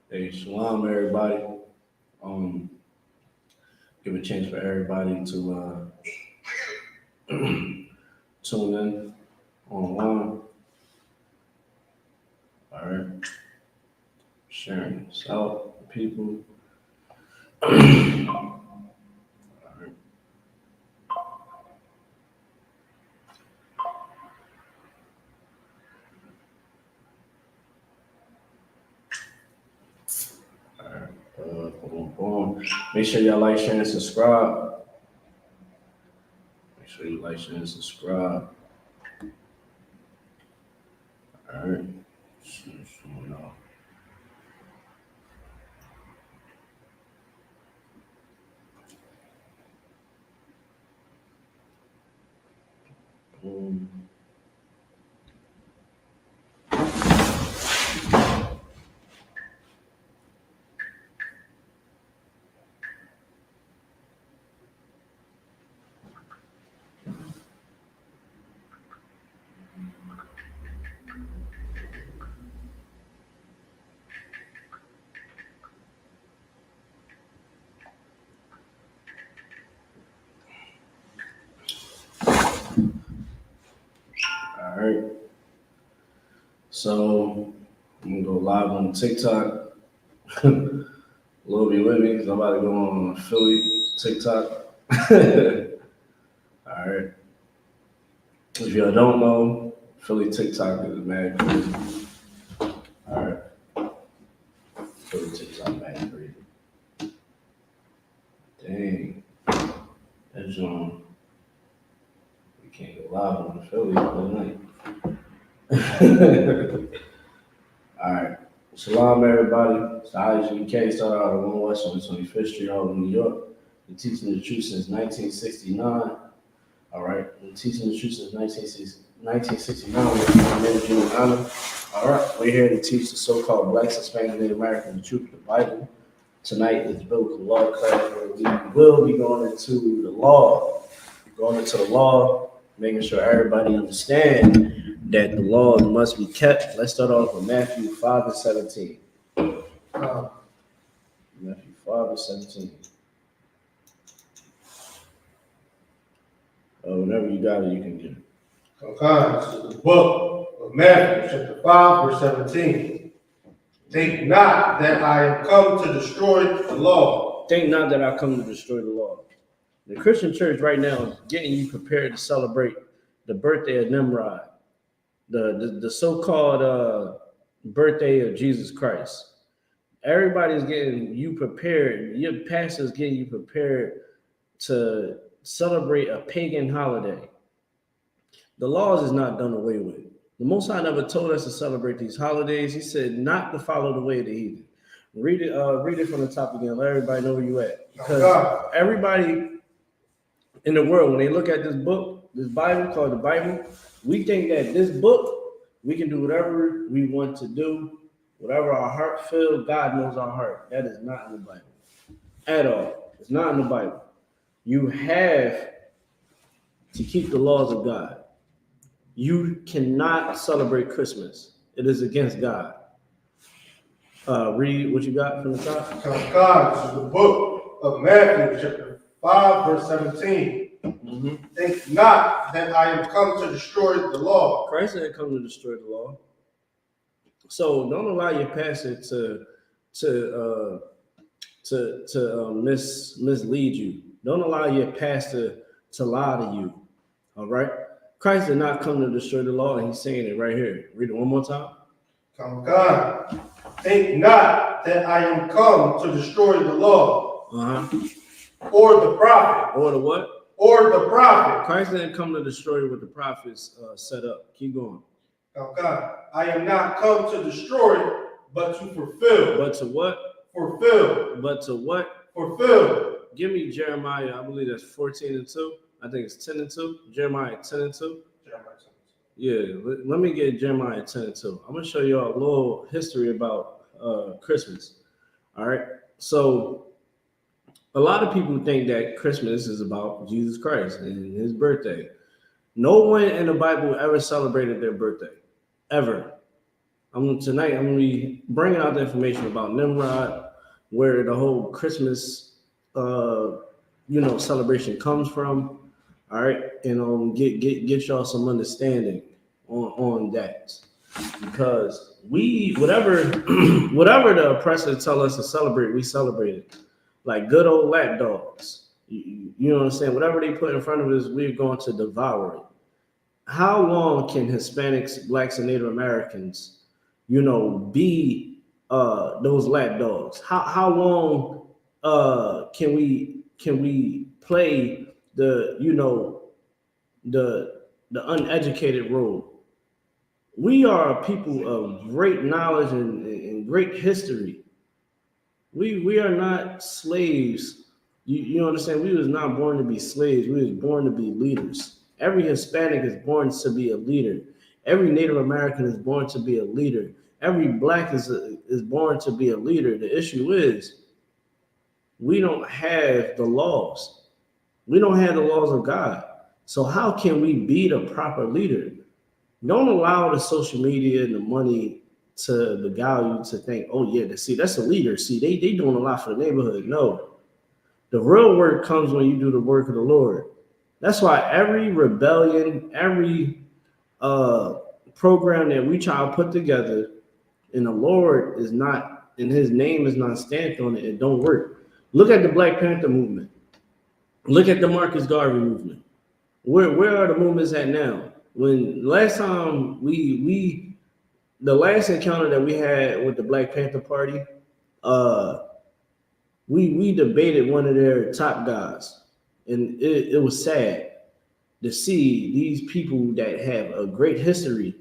Hey, shalom, everybody. Um, Give a chance for everybody to tune in online. All right, sharing this out to people. All right. Boom, boom. Make sure y'all like, share, and subscribe. Make sure you like, share, and subscribe. All right. Boom. All right. So I'm gonna go live on TikTok. Lil be with me because I'm about to go on Philly TikTok. All right. If y'all don't know, Philly TikTok is mad crazy. All right. Philly TikTok mad crazy. Dang. That's we can't go live on Philly all night. All right. Shalom, everybody. It's the I.S.U.K. Started out at 1 West on 25th Street, Harlem, New York. Been teaching the truth since 1969. All right. Been teaching the truth since 1969. We're GEN.YAHANNA. All right. We're here to teach the so-called Blacks, Hispanic, Native Americans the truth of the Bible. Tonight is biblical law class where we will be going into the law. Going into the law, making sure everybody understands that the laws must be kept. Let's start off with Matthew 5 and 17. Matthew 5 and 17. Whenever you got it, you can get it. Okay, this is the book of Matthew, chapter 5, verse 17. Think not that I am come to destroy the law. Think not that I come to destroy the law. The Christian church right now is getting you prepared to celebrate the birthday of Nimrod, the so-called birthday of Jesus Christ. Everybody's getting you prepared. Your pastor's getting you prepared to celebrate a pagan holiday. The laws is not done away with. The Most High never told us to celebrate these holidays. He said not to follow the way of the heathen. Read it from the top again. Let everybody know where you at. Because everybody in the world, when they look at this book, this Bible called the Bible, we think that this book, we can do whatever we want to do, whatever our heart feels. God knows our heart. That is not in the Bible at all. It's not in the Bible. You have to keep the laws of God. You cannot celebrate Christmas. It is against God. Read what you got from the top. God, this is the book of Matthew, chapter 5, verse 17. Mm-hmm. Think not that I am come to destroy the law. Christ didn't come to destroy the law. So don't allow your pastor to mislead you. Don't allow your pastor to lie to you. All right. Christ did not come to destroy the law, and he's saying it right here. Read it one more time. God, think not that I am come to destroy the law, or the prophet, or the what? Or the prophet. Christ didn't come to destroy what the prophets set up. Keep going. God, I am not come to destroy, but to fulfill. But to what? Fulfill. But to what? Fulfill. Give me Jeremiah. I believe that's 14 and 2. I think it's 10 and 2. Jeremiah 10 and 2. Yeah, let me get Jeremiah 10 and 2. I'm going to show you all a little history about Christmas. All right. So a lot of people think that Christmas is about Jesus Christ and his birthday. No one in the Bible ever celebrated their birthday. Ever. Tonight I'm gonna be bringing out the information about Nimrod, where the whole Christmas, celebration comes from. All right, and get y'all some understanding on that, because we whatever whatever the oppressors tell us to celebrate, we celebrate it like good old lapdogs. You know what I'm saying? Whatever they put in front of us, we're going to devour it. How long can Hispanics, blacks, and Native Americans, be those lapdogs? How long can we play the uneducated role? We are a people of great knowledge and great history. We are not slaves. You understand? We was not born to be slaves. We was born to be leaders. Every Hispanic is born to be a leader. Every Native American is born to be a leader. Every black is born to be a leader. The issue is we don't have the laws. We don't have the laws of God. So how can we be the proper leader? Don't allow the social media and the money to beguile you to think, oh yeah, that's a leader. See, they doing a lot for the neighborhood. No, the real work comes when you do the work of the Lord. That's why every rebellion, every program that we try to put together, and the Lord is not, and His name is not stamped on it, it don't work. Look at the Black Panther movement. Look at the Marcus Garvey movement. Where are the movements at now? When last time the last encounter that we had with the Black Panther Party, we debated one of their top guys, and it was sad to see these people that have a great history,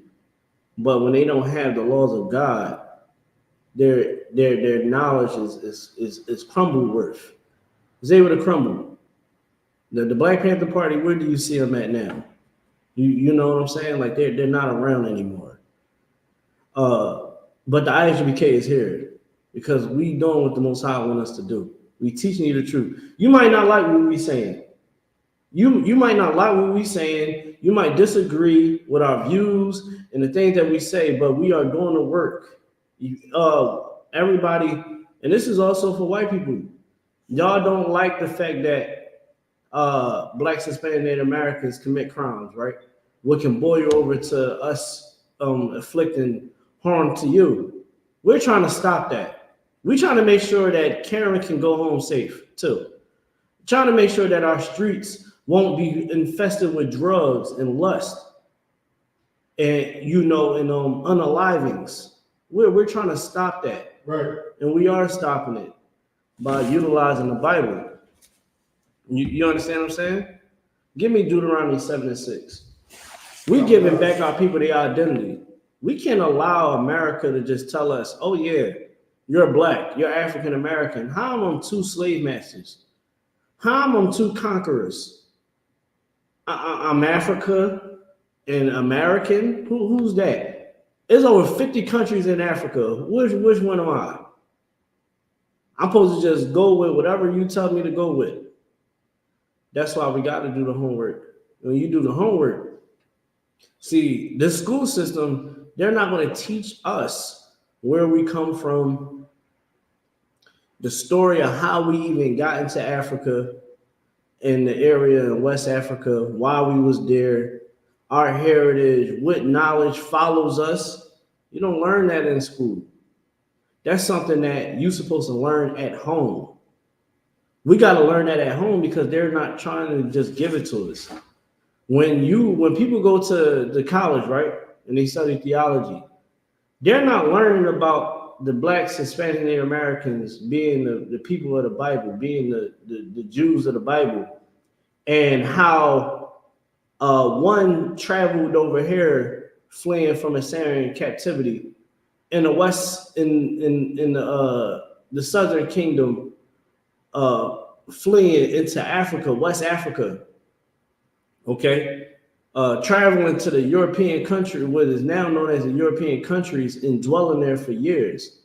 but when they don't have the laws of God, their knowledge is crumble worth. It's able to crumble. The Black Panther Party, where do you see them at now? You know what I'm saying? Like they're not around anymore. But the I.S.U.P.K is here because we doing what the Most High want us to do. We teaching you the truth. You might not like what we saying. You might not like what we saying. You might disagree with our views and the things that we say, but we are doing the work. Everybody, and this is also for white people. Y'all don't like the fact that blacks, Hispanic, Native Americans commit crimes, right? What can boil over to us inflicting harm to you. We're trying to stop that. We're trying to make sure that Karen can go home safe too. Trying to make sure that our streets won't be infested with drugs and lust and unalivings. We're trying to stop that. Right. And we are stopping it by utilizing the Bible. You understand what I'm saying? Give me Deuteronomy 7:6. We're giving back our people their identity. We can't allow America to just tell us, oh yeah, you're black, you're African American. How am I 2 slave masters? How am I 2 conquerors? I'm Africa and American. Who's that? There's over 50 countries in Africa. Which one am I? I'm supposed to just go with whatever you tell me to go with. That's why we got to do the homework. When you do the homework, see, the school system, they're not going to teach us where we come from, the story of how we even got into Africa, in the area in West Africa, why we was there, our heritage, what knowledge follows us. You don't learn that in school. That's something that you're supposed to learn at home. We got to learn that at home because they're not trying to just give it to us. When people go to the college, right, and they study theology, they're not learning about the blacks, Hispanic, Native Americans being the people of the Bible, being the Jews of the Bible, and how one traveled over here fleeing from Assyrian captivity in the west, in the southern kingdom, fleeing into Africa, West Africa, okay, traveling to the European country, what is now known as the European countries, and dwelling there for years,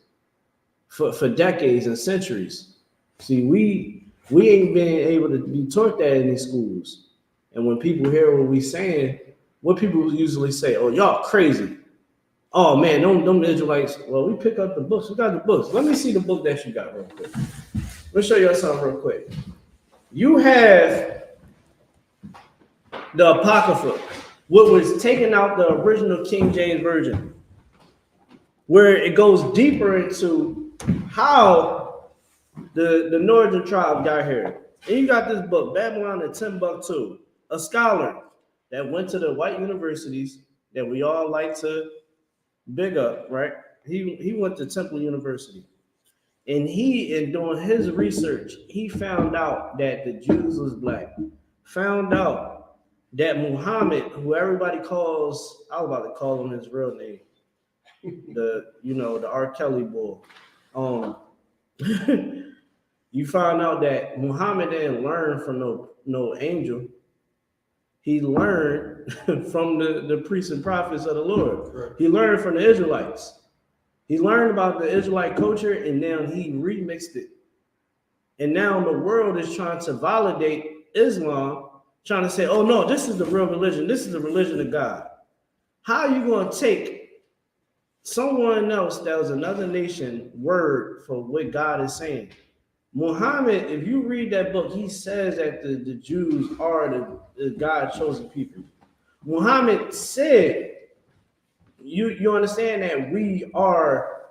for decades and centuries. See, we ain't been able to be taught that in these schools. And when people hear what we saying, what people usually say, oh, y'all crazy. Oh man, them Israelites. Well, we pick up the books. We got the books. Let me see the book that you got real quick. Let me show you something real quick. You have the Apocrypha, what was taken out the original King James Version, where it goes deeper into how the northern tribe got here. And you got this book, Babylon and Timbuktu, a scholar that went to the white universities that we all like to big up, right? He went to Temple University. And in doing his research, he found out that the Jews was black. Found out that Muhammad, who everybody calls, I was about to call him his real name, the R. Kelly boy. You found out that Muhammad didn't learn from no angel. He learned from the priests and prophets of the Lord. Right. He learned from the Israelites. He learned about the Israelite culture, and now he remixed it. And now the world is trying to validate Islam, trying to say, oh no, this is the real religion. This is the religion of God. How are you going to take someone else that was another nation word for what God is saying? Muhammad, if you read that book, he says that the Jews are the God chosen people. Muhammad said, you understand that we are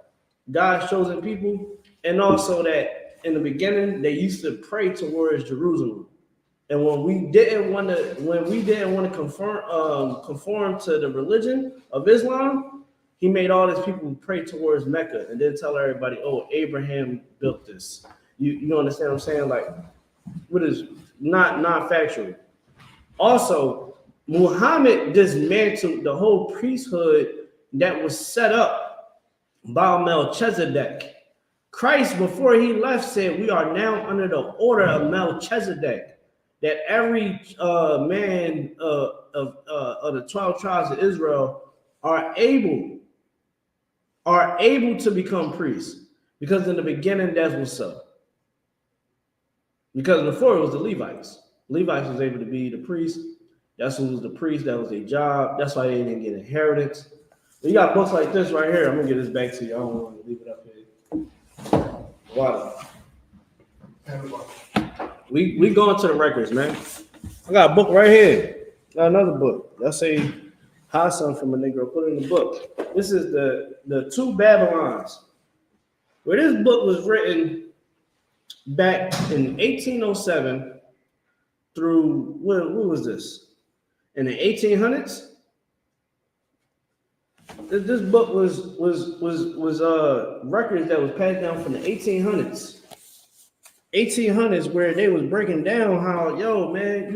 God's chosen people, and also that in the beginning they used to pray towards Jerusalem, and when we didn't want to conform to the religion of Islam, he made all these people pray towards Mecca, and then tell everybody, oh, Abraham built this. You understand what I'm saying? Like, what is not factual. Also, Muhammad dismantled the whole priesthood that was set up by Melchizedek. Christ, before he left, said, we are now under the order of Melchizedek, that every man of the 12 tribes of Israel are able to become priests, because in the beginning that was so. Because before it was the Levites. Levites was able to be the priest. That's who was the priest. That was their job. That's why they didn't get inheritance. You got books like this right here. I'm gonna get this back to you. I don't want to leave it up here. Water. We going to the records, man. I got a book right here. Got another book. Let's say hide something from a Negro. Put it in the book. This is the two Babylons. Where this book was written back in 1807 through what was this? In the 1800s. This book was records that was passed down from the 1800s. 1800s, where they was breaking down how, yo, man,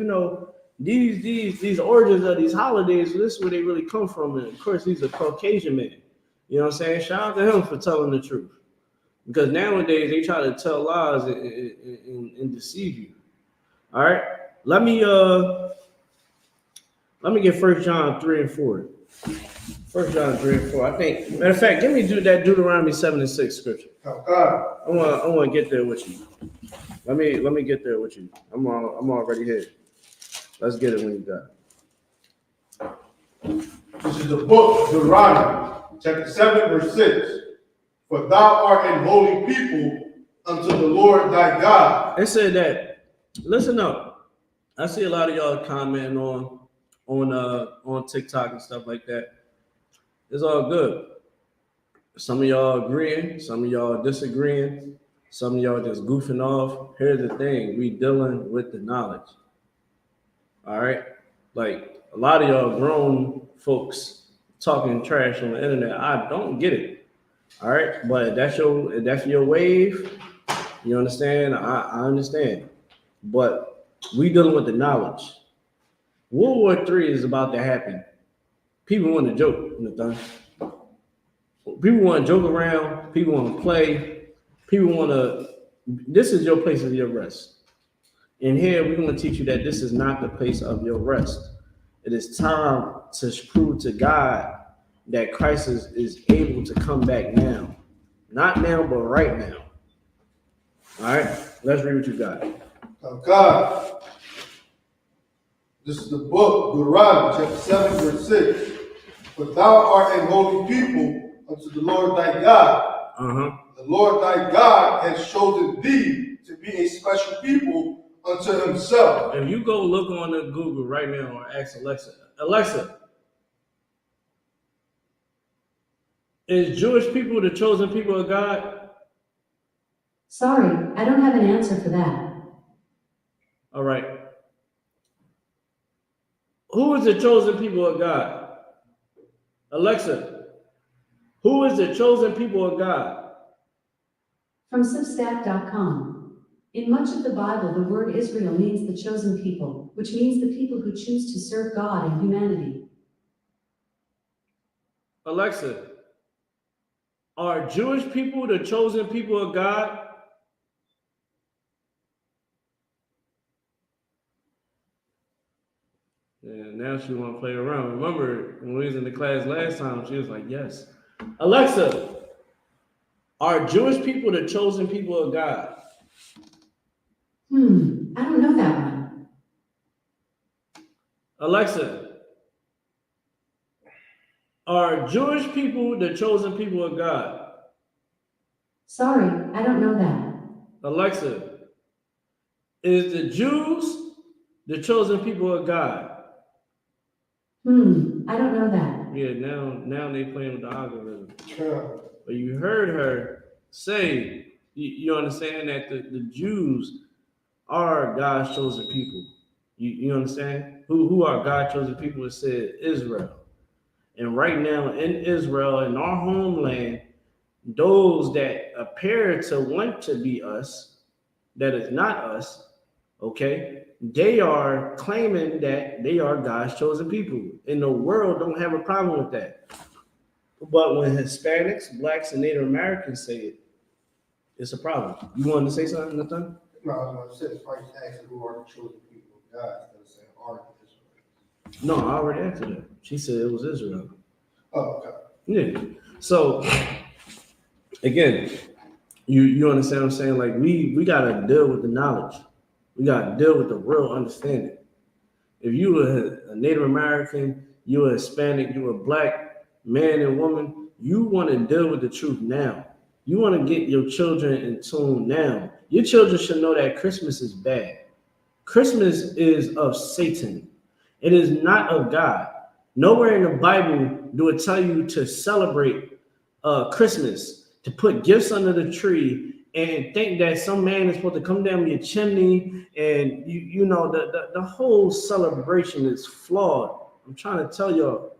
these origins of these holidays, this is where they really come from. And of course, he's a Caucasian man. You know what I'm saying? Shout out to him for telling the truth. Because nowadays they try to tell lies and deceive you. All right. Let me get 1 John 3 and 4. 1 John 3 and 4. I think, matter of fact, give me that Deuteronomy 7 and 6 scripture. I want to get there with you. Let me get there with you. I'm already here. Let's get it when you got it. This is the book of Deuteronomy, chapter 7, verse 6. For thou art an holy people unto the Lord thy God. It said that, listen up. I see a lot of y'all commenting on TikTok and stuff like that. It's all good. Some of y'all agreeing, some of y'all disagreeing, some of y'all just goofing off. Here's the thing, we dealing with the knowledge. All right? Like, a lot of y'all grown folks talking trash on the internet. I don't get it. All right, but that's your wave. You understand? I understand. But we dealing with the knowledge. World War III is about to happen. People want to joke, Nathan. People want to joke around. People want to play. People want to. This is your place of your rest. And here we're going to teach you that this is not the place of your rest. It is time to prove to God that Christ is able to come back now. Not now, but right now. All right, let's read what you got. God. This is the book, Deuteronomy, chapter 7, verse 6. But thou art a holy people unto the Lord thy God. The Lord thy God has chosen thee to be a special people unto himself. If you go look on the Google right now or ask Alexa, Alexa, is Jewish people the chosen people of God? Sorry, I don't have an answer for that. All right. Who is the chosen people of God? Alexa, who is the chosen people of God? From Substack.com. In much of the Bible, the word Israel means the chosen people, which means the people who choose to serve God and humanity. Alexa, are Jewish people the chosen people of God? And now she want to play around. Remember, when we was in the class last time, she was like, yes. Alexa, are Jewish people the chosen people of God? I don't know that one. Alexa, are Jewish people the chosen people of God? Sorry, I don't know that. Alexa, is the Jews the chosen people of God? I don't know that. Yeah, now they playing with the algorithm. But you heard her say, you understand that the Jews are God's chosen people. You understand? Who are God's chosen people? It said Israel. And right now in Israel, in our homeland, those that appear to want to be us, that is not us, okay, they are claiming that they are God's chosen people. And the world don't have a problem with that. But when Hispanics, blacks, and Native Americans say it, it's a problem. You wanted to say something, Nathan? No, I was going to say, it's probably asking who are the chosen people of God instead of saying are the Israelites. No, I already answered that. She said it was Israel. Oh, okay. Yeah. So again, you understand what I'm saying? Like we gotta deal with the knowledge. We gotta deal with the real understanding. If you were a Native American, you were Hispanic, you were black, man and woman, you want to deal with the truth now. You want to get your children in tune now. Your children should know that Christmas is bad. Christmas is of Satan. It is not of God. Nowhere in the Bible do it tell you to celebrate Christmas, to put gifts under the tree and think that some man is supposed to come down your chimney, and you know the whole celebration is flawed. I'm trying to tell y'all.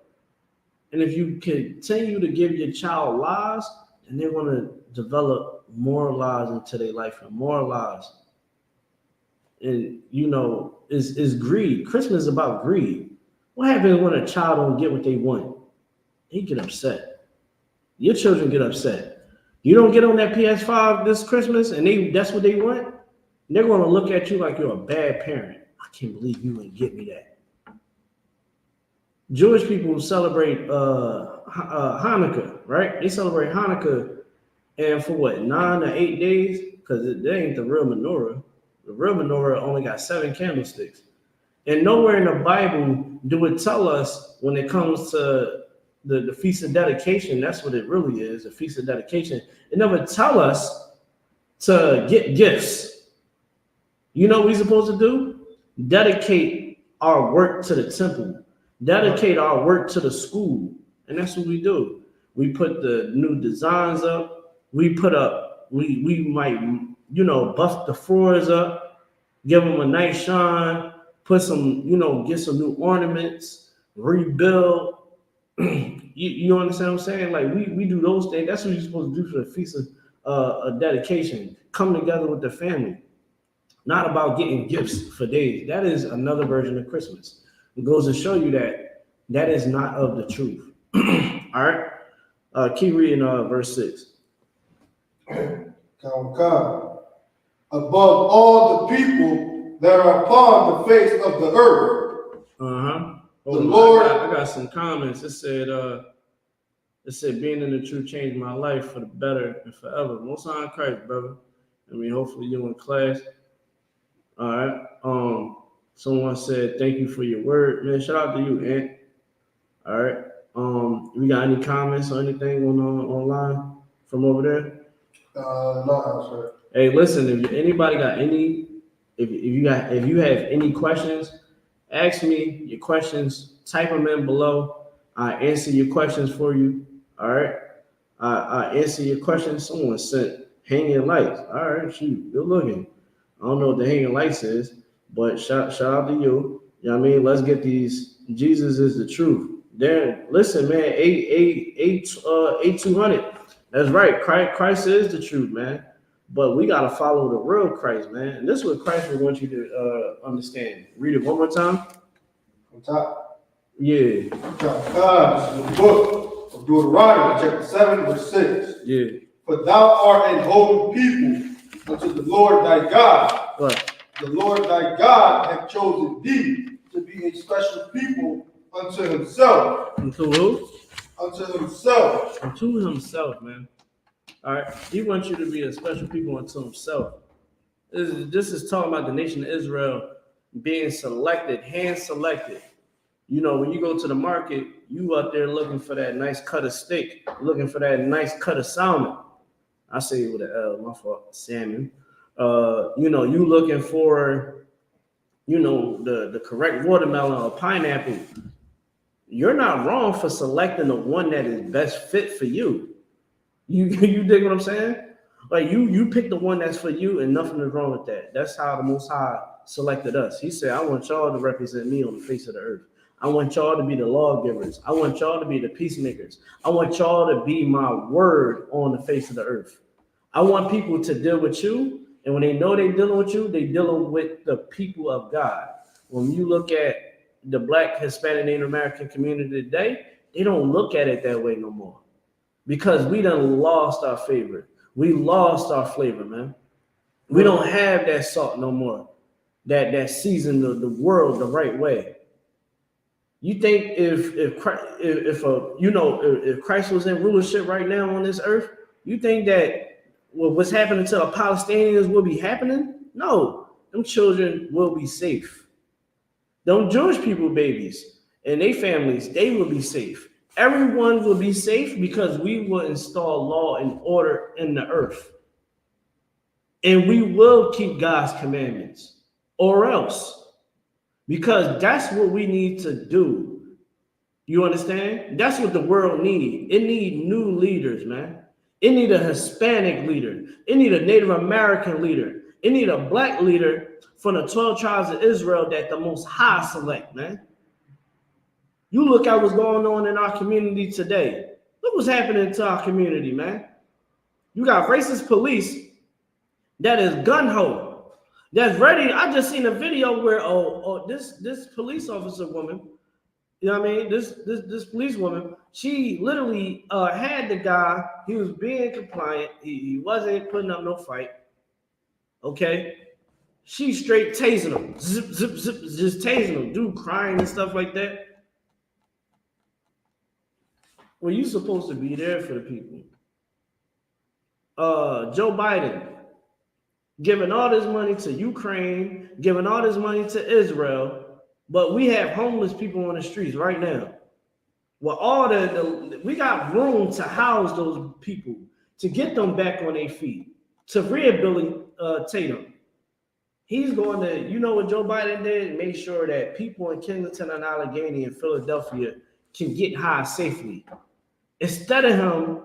And if you continue to give your child lies, then they're going to develop more lies into their life and more lies. And you know, is greed. Christmas is about greed. What happens when a child don't get what they want? They get upset. Your children get upset. You don't get on that PS5 this Christmas, and that's what they want. They're going to look at you like you're a bad parent. I can't believe you ain't get me that. Jewish people celebrate Hanukkah, right? They celebrate Hanukkah, and for what, 9 to 8 days? Because they ain't the real menorah. The real menorah only got 7 candlesticks. And nowhere in the Bible do it tell us when it comes to the Feast of Dedication, that's what it really is, a Feast of Dedication. It never tell us to get gifts. You know what we're supposed to do? Dedicate our work to the temple. Dedicate our work to the school. And that's what we do. We put the new designs up. We might, buff the floors up, give them a nice shine, put some, get some new ornaments, rebuild. You understand what I'm saying? Like we do those things. That's what you're supposed to do for the Feast of Dedication. Come together with the family. Not about getting gifts for days. That is another version of Christmas. It goes to show you that is not of the truth. All right. Keep reading verse 6. Come. Above all the people that are upon the face of the earth. Uh-huh. The Lord. I got some comments. It said being in the truth changed my life for the better and forever. Most high in Christ, brother. I mean, hopefully you in class. All right. Someone said, thank you for your word. Man, shout out to you, Ant. All right. We got any comments or anything online from over there? No, sir. Hey, listen, if anybody got any, if you have any questions, ask me your questions. Type them in below. I answer your questions for you. All right. I answer your questions. Someone sent hanging lights. All right, shoot, good looking. I don't know what the hanging lights is, but shout out to you. You know what I mean? Let's get these. Jesus is the truth. There, listen, man. 200. That's right. Christ is the truth, man. But we gotta follow the real Christ, man. And this is what Christ would want you to understand. Read it one more time. From top. Yeah. This is the book of Deuteronomy, chapter 7, verse 6. Yeah. For thou art an holy people unto the Lord thy God. What? The Lord thy God hath chosen thee to be a special people unto himself. Unto who? Unto himself. Unto himself, man. All right. He wants you to be a special people unto himself. This is talking about the nation of Israel being selected, hand selected. You know, when you go to the market, you out there looking for that nice cut of steak, looking for that nice cut of salmon. I say it with an L, my fault, salmon. You know, you looking for, you know, the correct watermelon or pineapple. You're not wrong for selecting the one that is best fit for you. You dig what I'm saying? Like you pick the one that's for you, and nothing is wrong with that. That's how the Most High selected us. He said, I want y'all to represent me on the face of the earth. I want y'all to be the lawgivers. I want y'all to be the peacemakers. I want y'all to be my word on the face of the earth. I want people to deal with you, and when they know they're dealing with you, they dealing with the people of God. When you look at the Black, Hispanic, Native American community today, they don't look at it that way no more. Because we done lost our favor. We lost our flavor, man. We don't have that salt no more. That season the world the right way. You think if Christ was in rulership right now on this earth, you think that what's happening to the Palestinians will be happening? No, them children will be safe. Them Jewish people, babies, and their families, they will be safe. Everyone will be safe because we will install law and order in the earth. And we will keep God's commandments, or else. Because that's what we need to do. You understand? That's what the world needs. It needs new leaders, man. It needs a Hispanic leader. It needs a Native American leader. It needs a Black leader from the 12 tribes of Israel that the Most High select, man. You look at what's going on in our community today. Look what's happening to our community, man. You got racist police that is gun-ho, that's ready. I just seen a video where this police officer woman, you know what I mean? This police woman, she literally had the guy. He was being compliant. He wasn't putting up no fight. Okay, she straight tasing him, zip zip zip, just tasing him, dude crying and stuff like that. Well, you're supposed to be there for the people. Joe Biden giving all this money to Ukraine, giving all this money to Israel, but we have homeless people on the streets right now. Well, we got room to house those people, to get them back on their feet, to rehabilitate them. He's going to, you know what Joe Biden did? Make sure that people in Kensington and Allegheny and Philadelphia can get high safely. Instead of him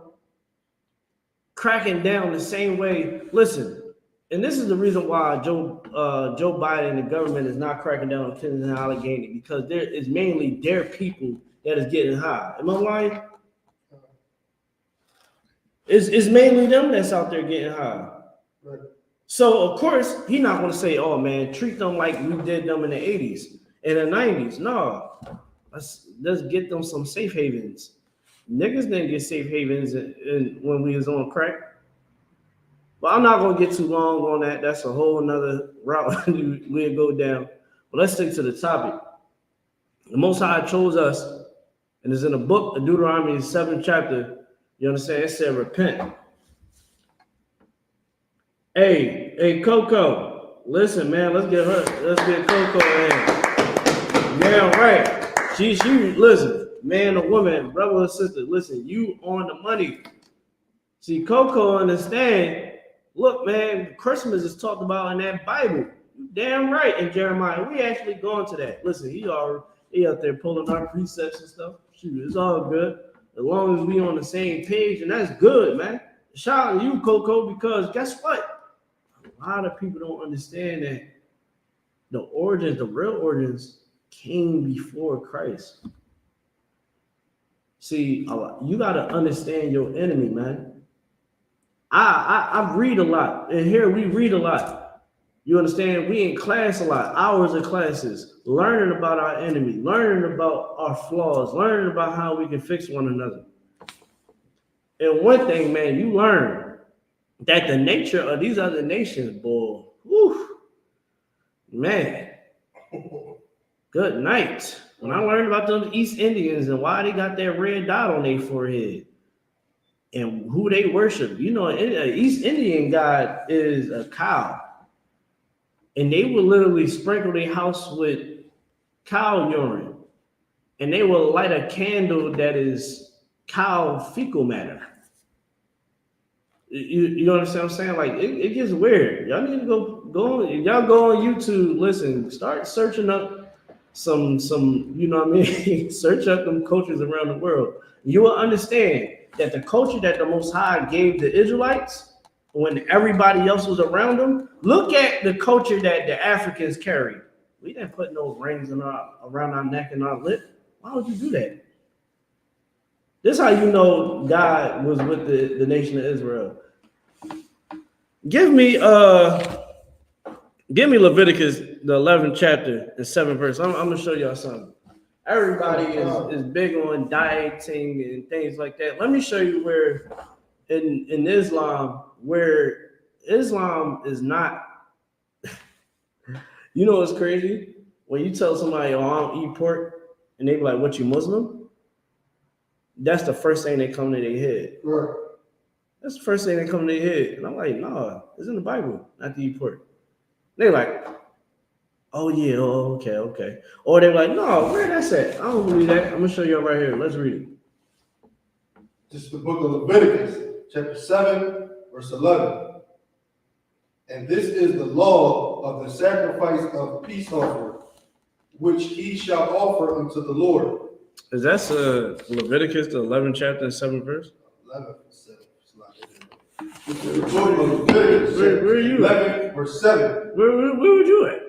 cracking down the same way, listen, and this is the reason why Joe Biden and the government is not cracking down on Kensington and Allegheny, because there is mainly their people that is getting high. Am I lying? It's mainly them that's out there getting high. Right. So, of course, he's not going to say, oh, man, treat them like we did them in the 80s and the 90s. No, let's get them some safe havens. Niggas didn't get safe havens when we was on crack. But I'm not going to get too long on that. That's a whole nother route we'll go down. But let's stick to the topic. The Most High chose us, and it's in the book of Deuteronomy, 7th chapter. You understand? It said, repent. Hey, Coco, listen, man, let's get Coco in. Yeah, right. She listen. man or woman, brother or sister, listen, you on the money. See, Coco understand, look, man, Christmas is talked about in that Bible. You damn right in Jeremiah. We actually going to that. Listen, he out there pulling our precepts and stuff. Shoot, it's all good. As long as we on the same page, and that's good, man. Shout out to you, Coco, because guess what? A lot of people don't understand that the origins, the real origins, came before Christ. See, you got to understand your enemy, man. I read a lot, and here we read a lot. You understand? We in class a lot, hours of classes, learning about our enemy, learning about our flaws, learning about how we can fix one another. And one thing, man, you learn that the nature of these other nations, boy, whew, man, good night. When I learned about those East Indians and why they got that red dot on their forehead and who they worship, you know, an East Indian god is a cow. And they would literally sprinkle their house with cow urine. And they will light a candle that is cow fecal matter. You understand what I'm saying? Like it gets weird. Y'all need to go on. Y'all go on YouTube. Listen, start searching up some. You know what I mean? Search up them cultures around the world. You will understand that the culture that the Most High gave the Israelites when everybody else was around them. Look at the culture that the Africans carried. We didn't put no rings around our neck and our lip. Why would you do that? This is how you know God was with the nation of Israel. Give me Leviticus, the 11th chapter, the 7th verse. I'm gonna show y'all something. Everybody is big on dieting and things like that. Let me show you where in Islam, where Islam is not. You know what's crazy? When you tell somebody, "Oh, I don't eat pork," and they be like, "What, you Muslim?" That's the first thing that come to their head. Right. That's the first thing that come to their head. And I'm like, no, it's in the Bible, not to eat pork. They're like, oh yeah, oh, okay. Or they're like, no, where that's at? I don't believe that. I'm gonna show you right here. Let's read it. This is the book of Leviticus, chapter 7, verse 11. And this is the law of the sacrifice of peace offering, which he shall offer unto the Lord. Is that Leviticus, the 11th chapter and 7th verse? 11, 7. This is the book of Leviticus, where are you 11, verse 7. Where would you at?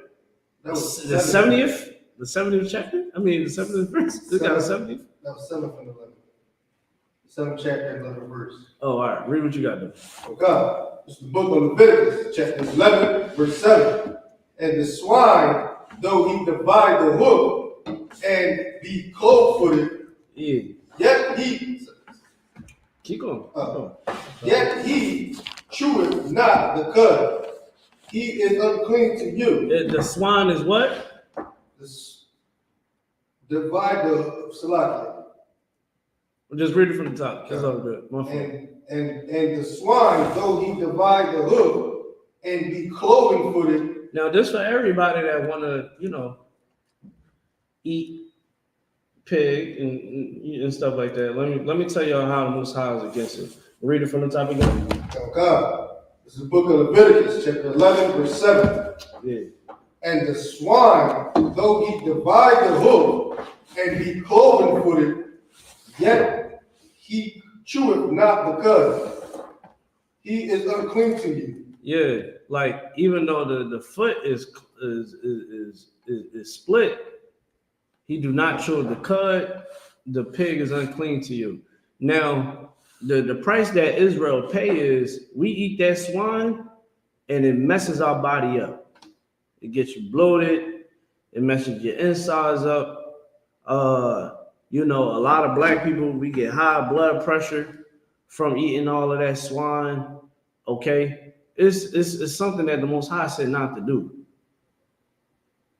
That was the 70th? The 70th chapter? I mean, the 70th verse? This got a 70th? That was 7th and 11th. 7th chapter, 11th verse. Oh, all right. Read what you got there. Okay. This is the book of Leviticus, chapter 11, verse 7. And the swine, though he divide the hoof and be clove-footed, yet he... Keep going. Yet he cheweth not the cud. He is unclean to you. The swine is what? Divide the salaki. Just read it from the top. That's all good. And the swine, though he divide the hoof and be cloven-footed. Now, this for everybody that want to, eat pig and stuff like that. Let me tell y'all how the Most High is against it. Read it from the top again. Okay. This is the book of Leviticus, chapter 11, verse 7. Yeah. And the swine, though he divide the hoof and be cloven-footed, yet he cheweth not the cud. He is unclean to you. Yeah, like even though the foot is split, he do not chew the cud. The pig is unclean to you. Now, the price that Israel pay is we eat that swine and it messes our body up. It gets you bloated. It messes your insides up. A lot of black people, we get high blood pressure from eating all of that swine. Okay, it's something that the Most High said not to do.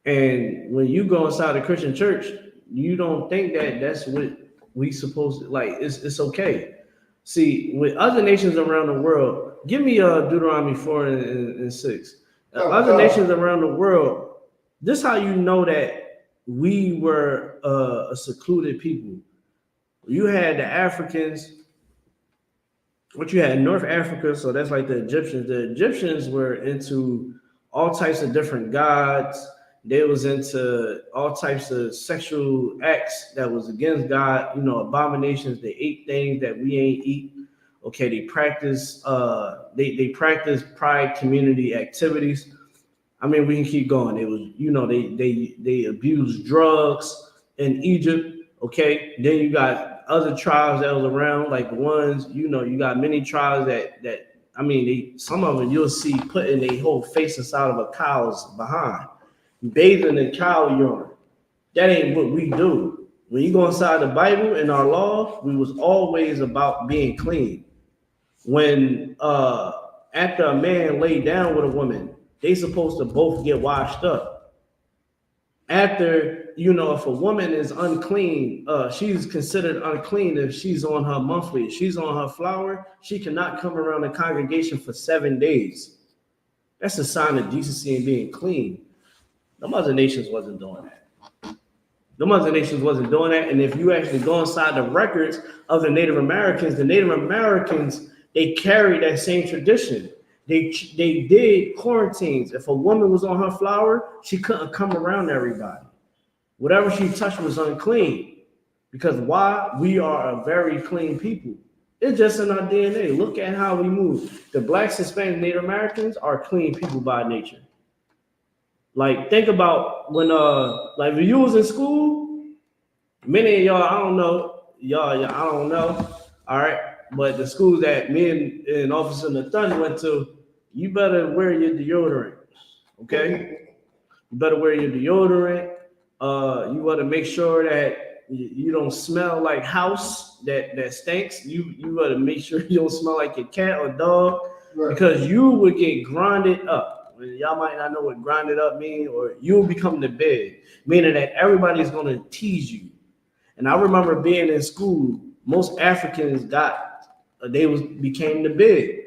And when you go inside the Christian church, you don't think that that's what we supposed to like. It's okay. See, with other nations around the world, give me Deuteronomy 4 and 6. Other nations around the world, this is how you know that we were a secluded people. You had the Africans. What you had in North Africa, so that's like the Egyptians. The Egyptians were into all types of different gods. They was into all types of sexual acts that was against God, abominations. They ate things that we ain't eat. Okay, they practice they practice pride community activities. I mean, we can keep going. It was, they abused drugs in Egypt. Okay, then you got other tribes that was around, like the ones, you got many tribes that I mean, some of them you'll see putting their whole face inside of a cow's behind, bathing in cow urine. That ain't what we do. When you go inside the Bible and our law, we was always about being clean. When after a man laid down with a woman, they supposed to both get washed up. After, if a woman is unclean, she's considered unclean if she's on her monthly. If she's on her flower, she cannot come around the congregation for 7 days. That's a sign of decency and being clean. The other nations wasn't doing that. And if you actually go inside the records of the Native Americans, they carried that same tradition. They did quarantines. If a woman was on her flower, she couldn't come around everybody. Whatever she touched was unclean. Because why? We are a very clean people. It's just in our DNA. Look at how we move. The Blacks, Hispanic, Native Americans are clean people by nature. Like, think about when, like, when you was in school, many of y'all, I don't know, all right? But the schools that me and Officer Nathan went to, you better wear your deodorant, okay? You better wear your deodorant. You want to make sure that you don't smell like house that stinks. You got to make sure you don't smell like your cat or dog, right? Because you would get grinded up. Y'all might not know what grinded up means, or you'll become the bed, meaning that everybody's going to tease you. And I remember being in school, most Africans became the bed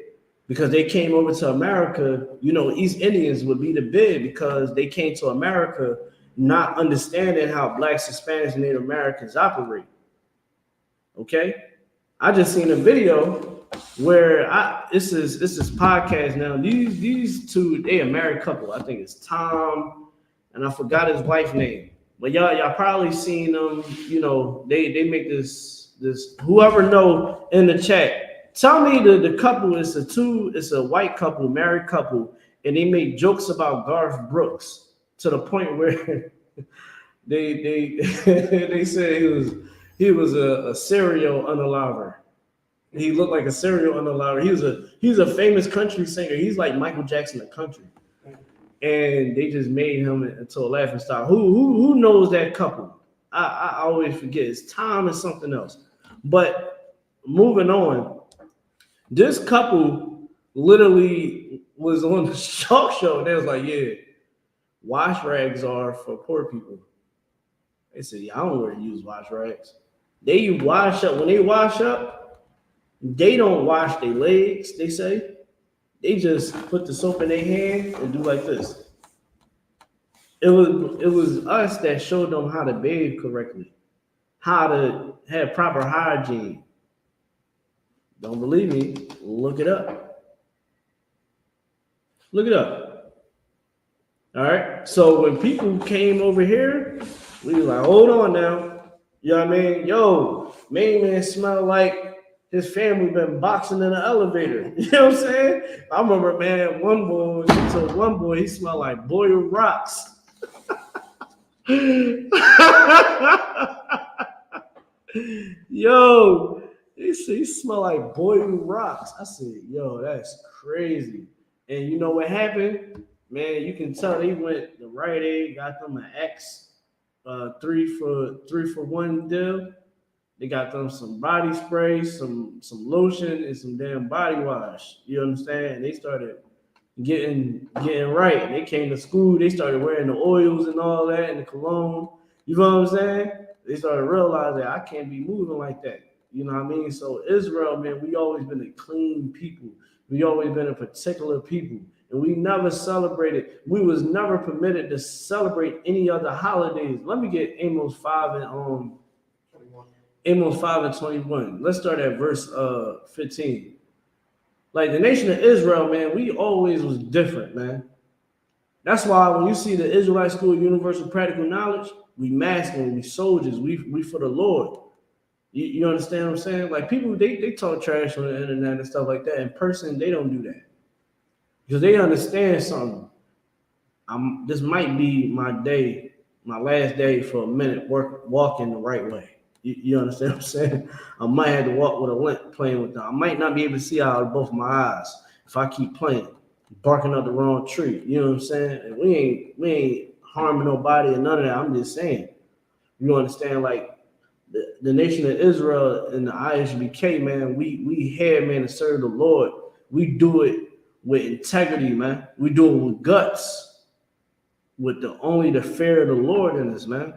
because they came over to America. East Indians would be the bed because they came to America not understanding how Blacks, Hispanics, and Native Americans operate. Okay, I just seen a video where this is podcast now. These two, they a married couple. I think it's Tom, and I forgot his wife's name. But y'all probably seen them. They make this. Whoever know in the chat, tell me the couple is it's a white couple, married couple, and they make jokes about Garth Brooks to the point where they they said he was a serial unaliver. He looked like a serial unaliver. He's a famous country singer. He's like Michael Jackson of country. And they just made him into a laughing stock. Who knows that couple? I always forget. It's Tom and something else. But moving on, this couple literally was on the talk show. And they was like, yeah, wash rags are for poor people. They said, yeah, I don't wear use wash rags. They wash up. When they wash up, they don't wash their legs, they say. They just put the soap in their hand and do like this. It was us that showed them how to bathe correctly, how to have proper hygiene. Don't believe me? Look it up. Look it up. All right. So when people came over here, we were like, hold on now. You know what I mean? Yo, main man smell like his family been boxing in an elevator. You know what I'm saying? I remember, man, one boy, he smelled like boiled rocks. Yo, he smelled like boiled rocks. I said, yo, that's crazy. And you know what happened? Man, you can tell they went the Rite Aid, got them an X, 3 for 1 deal. They got them some body spray, some lotion, and some damn body wash. You understand? And they started getting right. They came to school. They started wearing the oils and all that and the cologne. You know what I'm saying? They started realizing I can't be moving like that. You know what I mean? So Israel, man, we always been a clean people. We always been a particular people. And we never celebrated. We was never permitted to celebrate any other holidays. Let me get Amos 5 and Amos 5:21. Let's start at verse 15. Like the nation of Israel, man, we always was different, man. That's why when you see the Israelite School of Universal Practical Knowledge, we masculine, we soldiers, we for the Lord. You understand what I'm saying? Like people, they talk trash on the internet and stuff like that. In person, they don't do that because they understand something. This might be my day, my last day for a minute, walking the right way. You understand what I'm saying? I might have to walk with a limp playing with them. I might not be able to see out of both of my eyes if I keep playing, barking up the wrong tree. You know what I'm saying? And we ain't harming nobody and none of that. I'm just saying. You understand? Like the nation of Israel and the I.S.U.P.K, man, we here, man, to serve the Lord. We do it with integrity, man. We do it with guts, with only the fear of the Lord in us, man.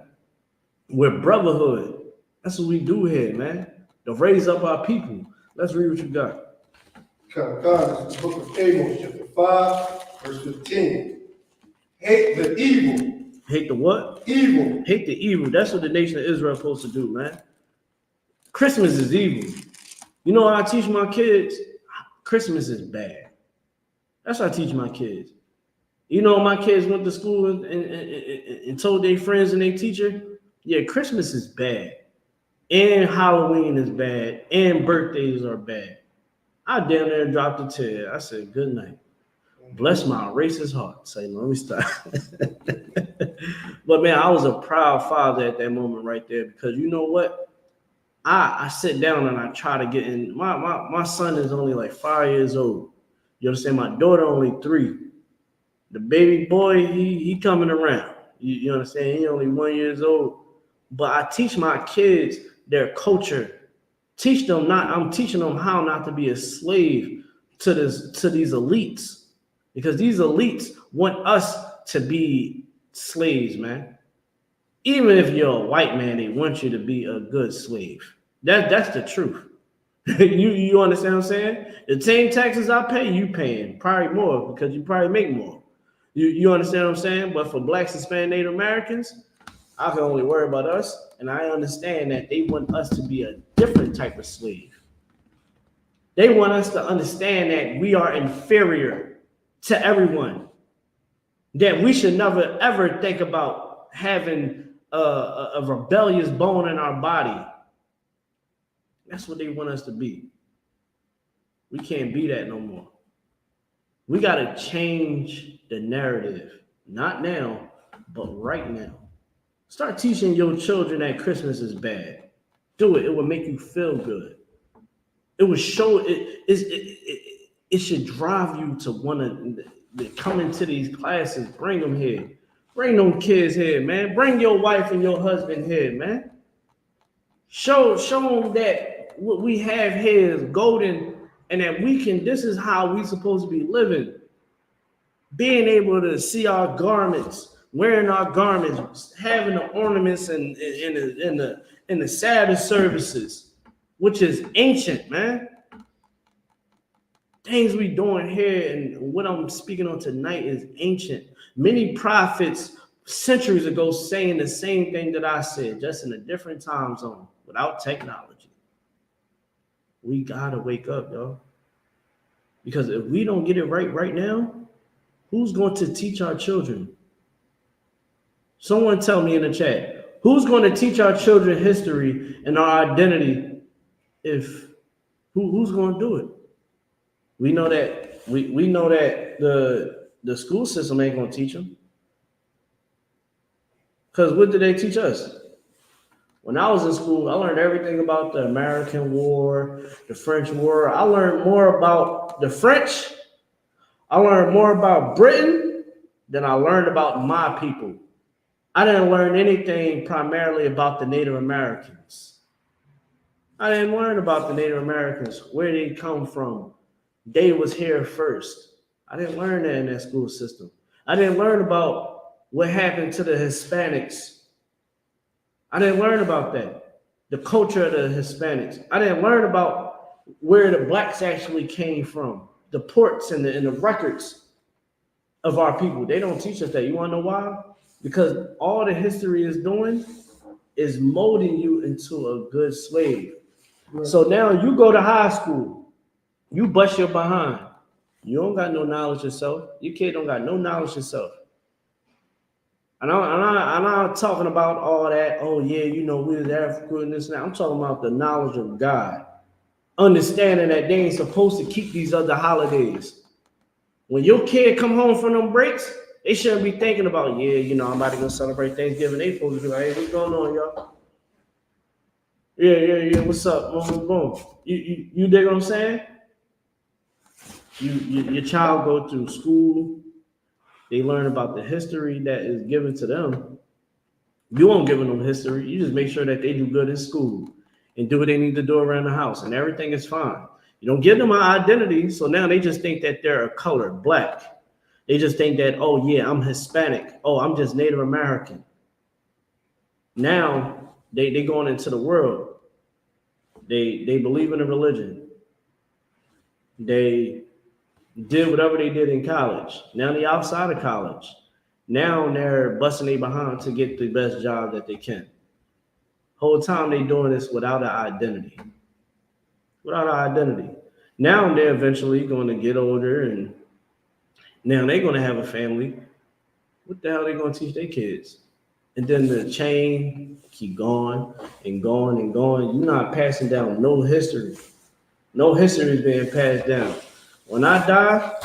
With brotherhood. That's what we do here, man. To raise up our people. Let's read what you got. God, this is the book of Amos, chapter 5, verse 15. Hate the evil. Hate the what? Evil. Hate the evil. That's what the nation of Israel is supposed to do, man. Christmas is evil. You know what I teach my kids? Christmas is bad. That's what I teach my kids. You know, my kids went to school and told their friends and their teacher, yeah, Christmas is bad. And Halloween is bad. And birthdays are bad. I damn near dropped a tear. I said, good night. Bless my racist heart. Say, let me stop. But man, I was a proud father at that moment right there because you know what? I sit down and I try to get in. My son is only like 5 years old. You understand? My daughter only 3. The baby boy, he coming around. You understand? He only 1 year old. But I teach my kids their culture. I'm teaching them how not to be a slave to these elites. Because these elites want us to be slaves, man. Even if you're a white man, they want you to be a good slave. That's the truth. you understand what I'm saying? The same taxes I pay, you paying. Probably more because you probably make more. You understand what I'm saying? But for Blacks, Hispanic, Native Americans, I can only worry about us. And I understand that they want us to be a different type of slave. They want us to understand that we are inferior to everyone. That we should never, ever think about having a rebellious bone in our body. That's what they want us to be. We can't be that no more. We got to change the narrative. Not now, but right now. Start teaching your children that Christmas is bad. Do it. It will make you feel good. It will show it should drive you to want to come into these classes. Bring them here. Bring them kids here, man. Bring your wife and your husband here, man. Show them that what we have here is golden and that this is how we supposed to be living. Being able to see our garments, wearing our garments, having the ornaments in the Sabbath services, which is ancient, man. Things we doing here and what I'm speaking on tonight is ancient. Many prophets centuries ago saying the same thing that I said, just in a different time zone, without technology. We gotta wake up, y'all. Because if we don't get it right now, who's going to teach our children? Someone tell me in the chat, who's going to teach our children history and our identity who's going to do it? We know that we know that the school system ain't going to teach them. Because what did they teach us? When I was in school, I learned everything about the American War, the French War. I learned more about the French. I learned more about Britain than I learned about my people. I didn't learn anything primarily about the Native Americans. I didn't learn about the Native Americans, where they come from. They was here first. I didn't learn that in that school system. I didn't learn about what happened to the Hispanics. I didn't learn about that. The culture of the Hispanics. I didn't learn about where the blacks actually came from. The ports and the records of our people. They don't teach us that. You want to know why? Because all the history is doing is molding you into a good slave. So now you go to high school, you bust your behind. You don't got no knowledge yourself. Your kid don't got no knowledge yourself. And I'm not talking about all that, oh yeah, you know, we was African and this and that. I'm talking about the knowledge of God. Understanding that they ain't supposed to keep these other holidays. When your kid come home from them breaks, they shouldn't be thinking about, yeah, you know, I'm about to go celebrate Thanksgiving. They supposed to be like, hey, what's going on, y'all? Yeah, what's up? Boom. You dig what I'm saying? Your child go through school, they learn about the history that is given to them. You won't give them history. You just make sure that they do good in school and do what they need to do around the house, and everything is fine. You don't give them an identity, so now they just think that they're a color, black. They just think that, oh yeah, I'm Hispanic. Oh, I'm just Native American. Now they going into the world. They believe in a religion. They did whatever they did in college. Now they outside of college. Now they're busting their behind to get the best job that they can. Whole time they doing this without an identity. Without an identity. Now they're eventually going to get older, and now they're going to have a family. What the hell are they going to teach their kids? And then the chain keep going and going and going. You're not passing down no history. No history is being passed down. When I die,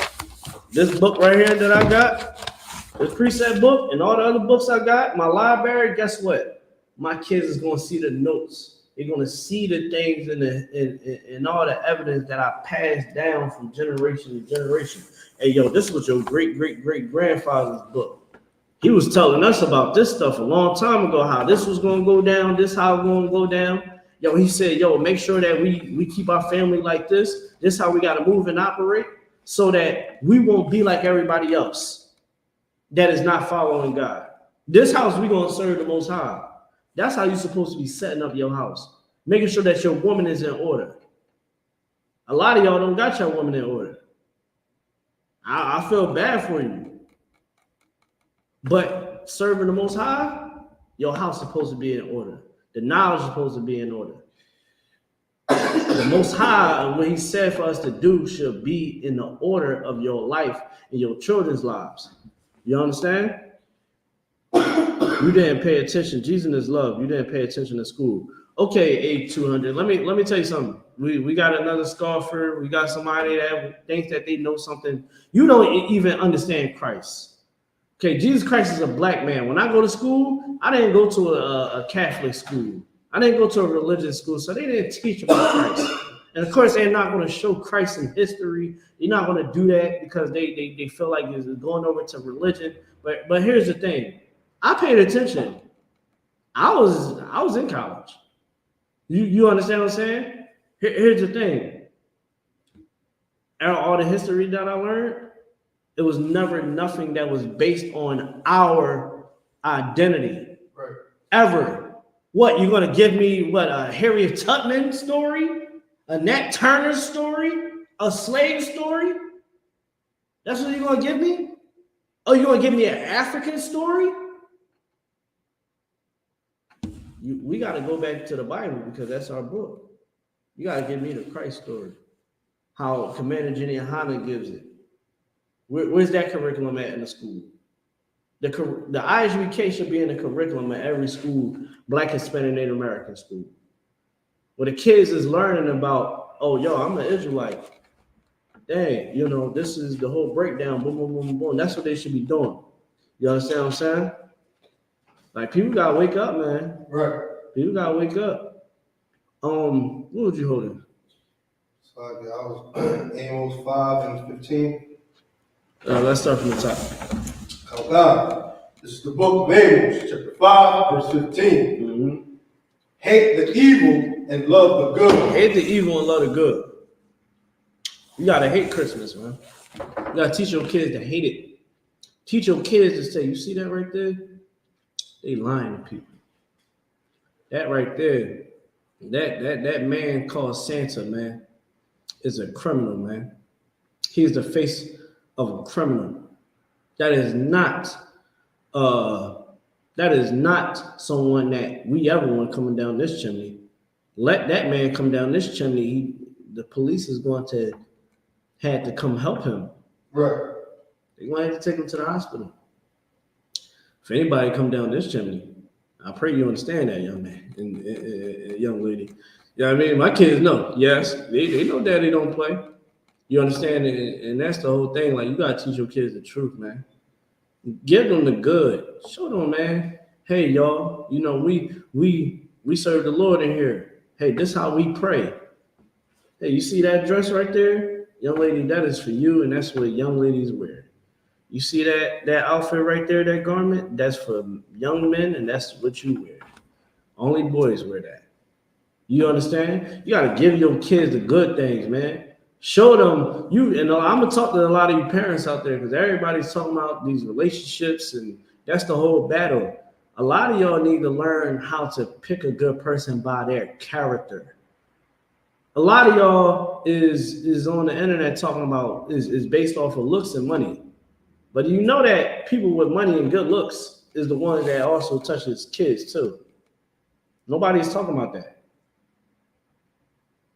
this book right here that I got, this precept book, and all the other books I got, my library, guess what? My kids is going to see the notes. They're going to see the things and all the evidence that I passed down from generation to generation. Hey, yo, this was your great-great-great-grandfather's book. He was telling us about this stuff a long time ago, how this was going to go down, this how it's going to go down. Yo, he said, yo, make sure that we keep our family like this. This how we got to move and operate so that we won't be like everybody else that is not following God. This house, we're going to serve the Most High. That's how you're supposed to be setting up your house, making sure that your woman is in order. A lot of y'all don't got your woman in order. I feel bad for you. But serving the Most High, your house is supposed to be in order. The knowledge is supposed to be in order. The Most High, what he said for us to do should be in the order of your life and your children's lives. You understand? You didn't pay attention. Jesus is love. You didn't pay attention to school. Okay, A200. Let me tell you something. We got another scoffer. We got somebody that thinks that they know something. You don't even understand Christ. Okay, Jesus Christ is a black man. When I go to school, I didn't go to a Catholic school. I didn't go to a religious school, so they didn't teach about Christ. And of course, they're not going to show Christ in history. They're not going to do that because they feel like it's going over to religion. But here's the thing. I paid attention. I was in college. You understand what I'm saying? Here's the thing. All the history that I learned, it was never nothing that was based on our identity. Right. Ever. What, you're going to give me, what, a Harriet Tubman story? A Nat Turner story? A slave story? That's what you're going to give me? Oh, you're going to give me an African story? We got to go back to the Bible because that's our book. You got to give me the Christ story. How Commander GEN.YAHANNA gives it. Where's that curriculum at in the school? The I.S.U.P.K should be in the curriculum at every school, Black, Hispanic, Native American school. Where the kids is learning about, oh, yo, I'm an Israelite. Dang, you know, this is the whole breakdown. Boom, boom, boom, boom. That's what they should be doing. You understand what I'm saying? Like, people gotta wake up, man. Right. People gotta wake up. What was you holding? So I was Amos 5 and 15. Let's start from the top. Oh God. This is the book of Amos, chapter 5, verse 15. Mm-hmm. Hate the evil and love the good. Hate the evil and love the good. You gotta hate Christmas, man. You gotta teach your kids to hate it. Teach your kids to say, you see that right there? They lying to people. That right there, that man called Santa, man, is a criminal, man. He is the face of a criminal. That is not That is not someone that we ever want coming down this chimney. Let that man come down this chimney. The police is going to have to come help him. Right. They're going to have to take him to the hospital. If anybody come down this chimney, I pray you understand that, young man and young lady. Yeah, I mean, my kids know. Yes, they know daddy don't play. You understand? And that's the whole thing. Like, you got to teach your kids the truth, man. Give them the good. Show them, man. Hey, y'all, you know, we serve the Lord in here. Hey, this is how we pray. Hey, you see that dress right there? Young lady, that is for you, and that's what young ladies wear. You see that outfit right there, that garment? That's for young men, and that's what you wear. Only boys wear that. You understand? You got to give your kids the good things, man. Show them I'm gonna talk to a lot of you parents out there because everybody's talking about these relationships, and that's the whole battle. A lot of y'all need to learn how to pick a good person by their character. A lot of y'all is on the internet talking about is based off of looks and money. But you know that people with money and good looks is the ones that also touches kids too. Nobody's talking about that.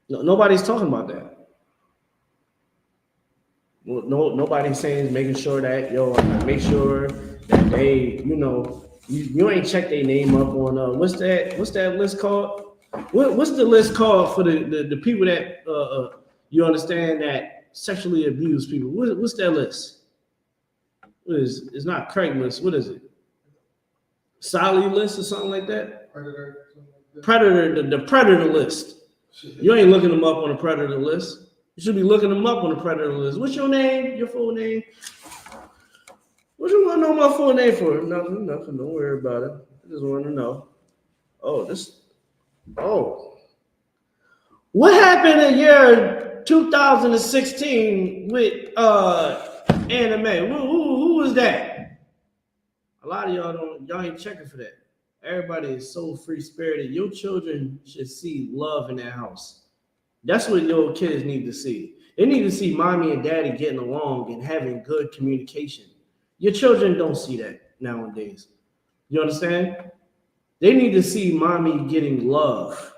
Nobody's talking about that. Well, nobody's saying making sure that make sure that they, you ain't check their name up on what's that list called? What's the list called for the people that you understand that sexually abuse people? What's that list? It's not Craigslist. What is it? Sally list or something like that? Predator, the predator list. You ain't looking them up on the predator list. You should be looking them up on the predator list. What's your name? Your full name? What you want to know my full name for? Nothing. Don't worry about it. I just want to know. What happened in year 2016 with anime? Who was that? A lot of y'all ain't checking for that. Everybody is so free spirited. Your children should see love in their house. That's what your kids need to see. They need to see mommy and daddy getting along and having good communication. Your children don't see that nowadays. You understand? They need to see mommy getting love.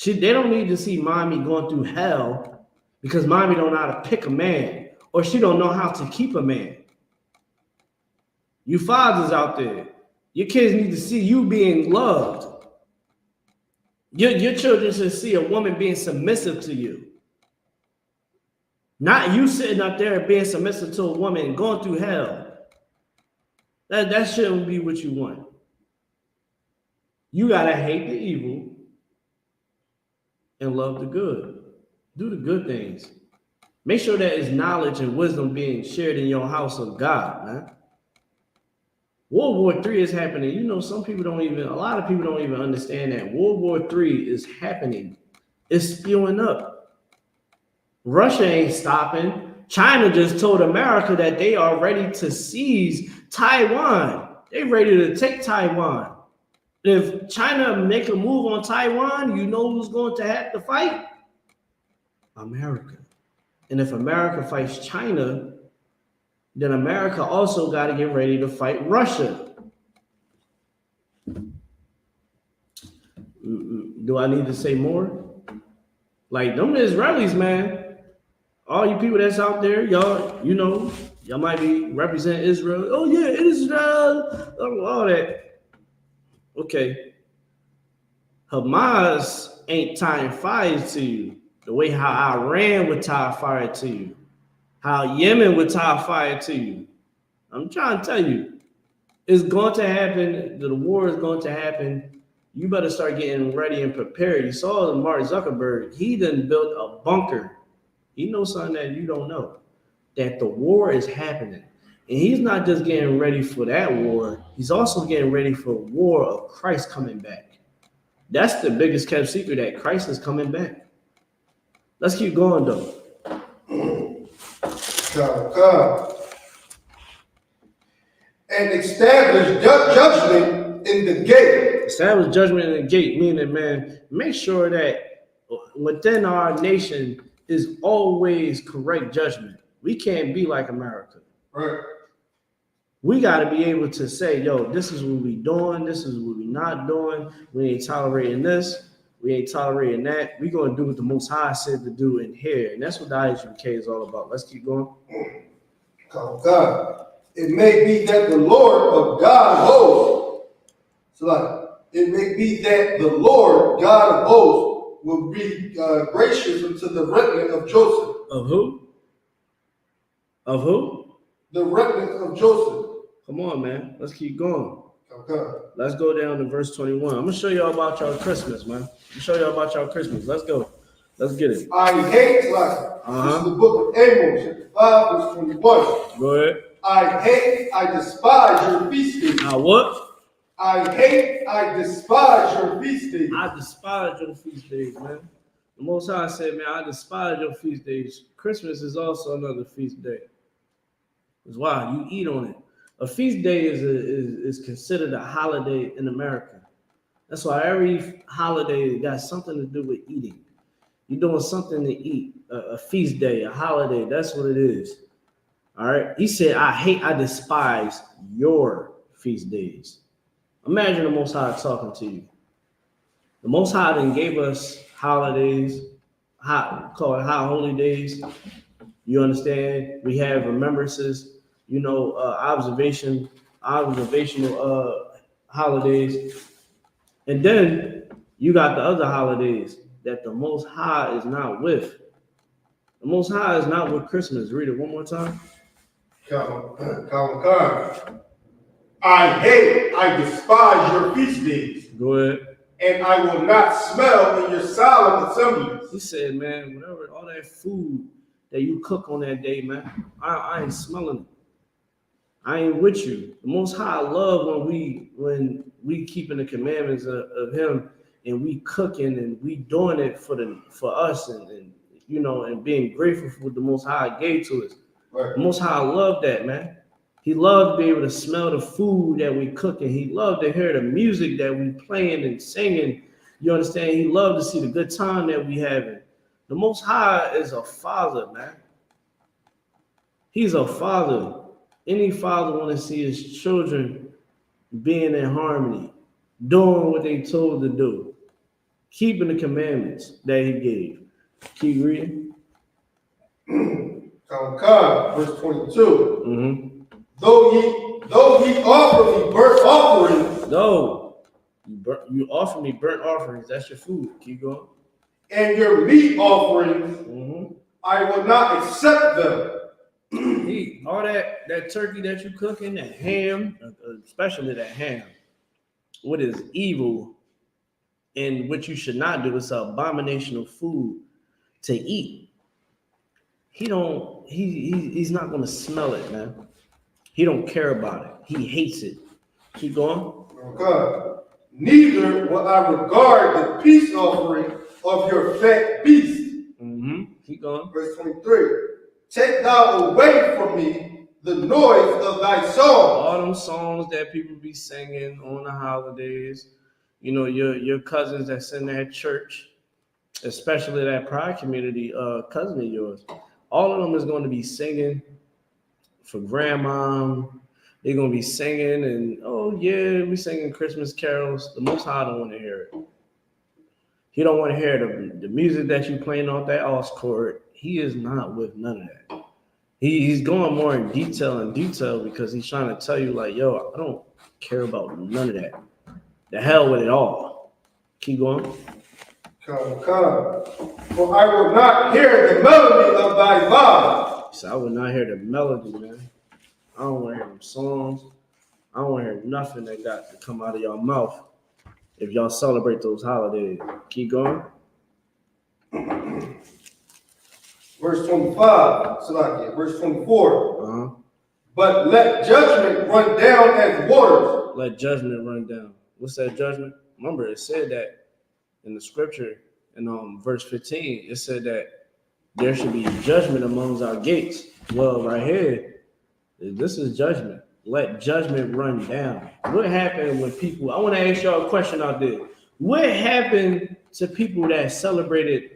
They don't need to see mommy going through hell because mommy don't know how to pick a man or she don't know how to keep a man. You fathers out there, your kids need to see you being loved. Your children should see a woman being submissive to you. Not you sitting up there being submissive to a woman and going through hell. That shouldn't be what you want. You gotta hate the evil and love the good. Do the good things. Make sure there is knowledge and wisdom being shared in your house of God, man. World War III is happening. You know, a lot of people don't even understand that World War III is happening. It's spewing up. Russia ain't stopping. China just told America that they are ready to seize Taiwan. They're ready to take Taiwan. If China make a move on Taiwan, you know who's going to have to fight? America. And if America fights China, then America also got to get ready to fight Russia. Do I need to say more? Like, them Israelis, man. All you people that's out there, y'all might be representing Israel. Oh, yeah, Israel. All that. Okay. Hamas ain't tying fire to you the way how Iran would tie fire to you. How Yemen would tie fire to you. I'm trying to tell you, it's going to happen. The war is going to happen. You better start getting ready and prepared. You saw Mark Zuckerberg. He done built a bunker. He knows something that you don't know, that the war is happening. And he's not just getting ready for that war. He's also getting ready for a war of Christ coming back. That's the biggest kept secret, that Christ is coming back. Let's keep going, though. And establish judgment in the gate. Establish judgment in the gate, meaning, man, make sure that within our nation is always correct judgment. We can't be like America. Right. We got to be able to say, yo, this is what we doing. This is what we not doing. We ain't tolerating this. We ain't tolerating that. We going to do what the Most High said to do in here. And that's what the I.S.U.K is all about. Let's keep going. God. It may be that the Lord of God of hosts, so like, it may be that the Lord God of hosts will be gracious unto the remnant of Joseph. Of who? Of who? The remnant of Joseph. Come on, man. Let's keep going. Okay. Let's go down to verse 21. I'm going to show y'all about y'all Christmas, man. I'm going to show y'all about y'all Christmas. Let's go. Let's get it. I hate, like, this is the book of Amos, chapter 5, verse 21. Go ahead. I despise your feast days. Now what? I despise your feast days. I despise your feast days, man. The Most High said, man, I despise your feast days. Christmas is also another feast day. That's why you eat on it. A feast day is considered a holiday in America. That's why every holiday got something to do with eating. You're doing something to eat. A feast day, a holiday, that's what it is. All right. He said, I despise your feast days. Imagine the Most High talking to you. The Most High then gave us holidays, call it high holy days. You understand? We have remembrances, observational holidays. And then you got the other holidays that the Most High is not with. The Most High is not with Christmas. Read it one more time. I despise your feast days. Go ahead. And I will not smell in your solemn assemblies. He said, man, whatever, all that food that you cook on that day, man, I ain't smelling it. I ain't with you. The Most High love when we keeping the commandments of Him and we cooking and we doing it for us and being grateful for what the Most High gave to us. Right. The Most High loved that, man. He loved to be able to smell the food that we cooking. He loved to hear the music that we playing and singing. You understand? He loved to see the good time that we having. The Most High is a father, man. He's a father. Any father want to see his children being in harmony, doing what they told to do, keeping the commandments that he gave. Keep reading. Verse 22. Mm-hmm. Though ye offer me burnt offerings. No, you offer me burnt offerings. That's your food. Keep going. And your meat offerings, Mm-hmm. I will not accept them. All that turkey that you cooking, that ham, especially that ham, what is evil and what you should not do, it's an abomination of food to eat. He's not gonna smell it, man. He don't care about it. He hates it. Keep going. Okay. Neither will I regard the peace offering of your fat beast. Mm-hmm. Keep going. Verse 23. Take thou away from me the noise of thy song. All them songs that people be singing on the holidays, your cousins that's in that church, especially that pride community cousin of yours, all of them is going to be singing for grandma. They're going to be singing and, oh yeah, we singing Christmas carols. The Most High don't want to hear it. He don't want to hear the music that you playing off that aux cord. He is not with none of that. He's going more in detail because he's trying to tell you like, yo, I don't care about none of that. The hell with it all. Keep going. Come. For I will not hear the melody of thy vows. So I will not hear the melody, man. I don't want to hear them songs. I don't want to hear nothing that got to come out of your mouth if y'all celebrate those holidays. Keep going. Verse 25, Salakia. Verse 24. Uh-huh. But let judgment run down as waters. Let judgment run down. What's that judgment? Remember, it said that in the scripture in verse 15. It said that there should be judgment amongst our gates. Well, right here, this is judgment. Let judgment run down. What happened when people, I want to ask y'all a question out there. What happened to people that celebrated